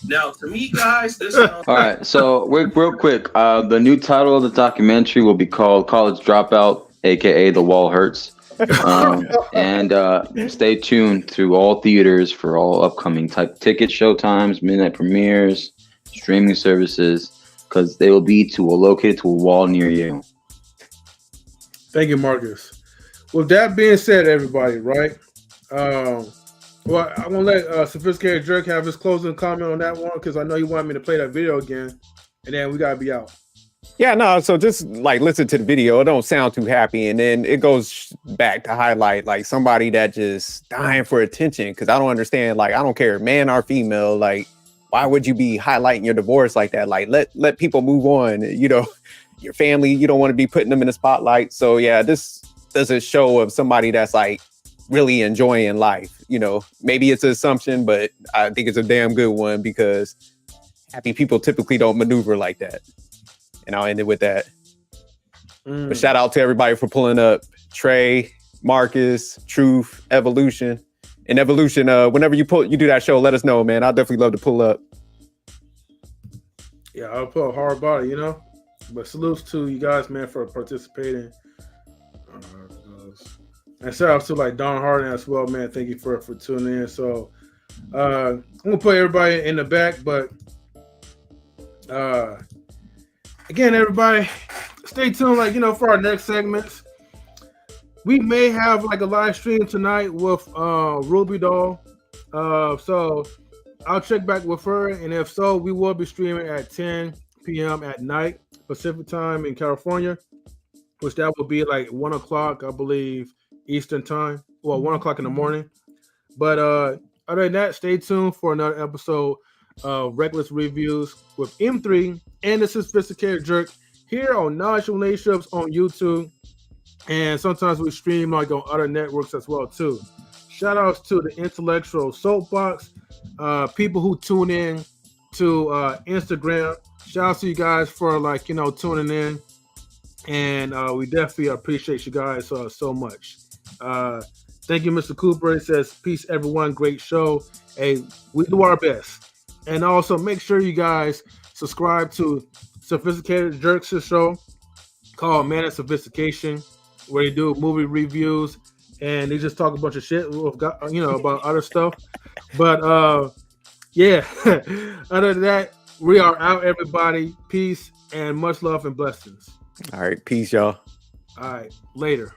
Now, to me, guys, this sounds... All right, so real quick, the new title of the documentary will be called College Dropout, aka The Wall Hurts. And stay tuned to all theaters for all upcoming ticket showtimes, midnight premieres, streaming services, because they will be located to a wall near you. Thank you, Marcus. With that being said, everybody, right? Well, I'm gonna let Sophisticated Jerk have his closing comment on that one because I know he wanted me to play that video again, and then we gotta be out. Yeah, no, so just like listen to the video. It don't sound too happy. And then it goes back to highlight like somebody that just dying for attention. Because I don't understand, like, I don't care, man or female, like, why would you be highlighting your divorce like that? Like, let people move on. Your family, you don't want to be putting them in the spotlight. So yeah, this does a show of somebody that's like really enjoying life. Maybe it's an assumption, but I think it's a damn good one because happy people typically don't maneuver like that. And I'll end it with that. But shout out to everybody for pulling up. Trey, Marcus, Truth, Evolution. And Evolution, whenever you do that show, let us know, man. I'll definitely love to pull up. Yeah, I'll put a hard body, But salutes to you guys, man, for participating. And shout out to like Don Harden as well, man. Thank you for tuning in. So I'm gonna put everybody in the back, but again, everybody, stay tuned, for our next segments. We may have like a live stream tonight with Ruby Doll. So I'll check back with her, and if so, we will be streaming at 10 p.m. at night, Pacific time in California, which that will be like 1 o'clock, I believe, Eastern time. Well, 1 o'clock in the morning. But other than that, stay tuned for another episode of Reckless Reviews with M3 and the Sophisticated Jerk here on Knowledge Relationships on YouTube, and sometimes we stream like on other networks as well too. Shout outs to the Intellectual Soapbox, people who tune in to Instagram. Shout out to you guys for tuning in, and we definitely appreciate you guys so much. Thank you, Mr. Cooper. It says peace everyone, great show. Hey, we do our best. And also make sure you guys subscribe to Sophisticated Jerks show called Man of Sophistication, where you do movie reviews and they just talk a bunch of shit, about other stuff. But yeah, other than that, we are out, everybody. Peace and much love and blessings. All right, peace, y'all. All right, later.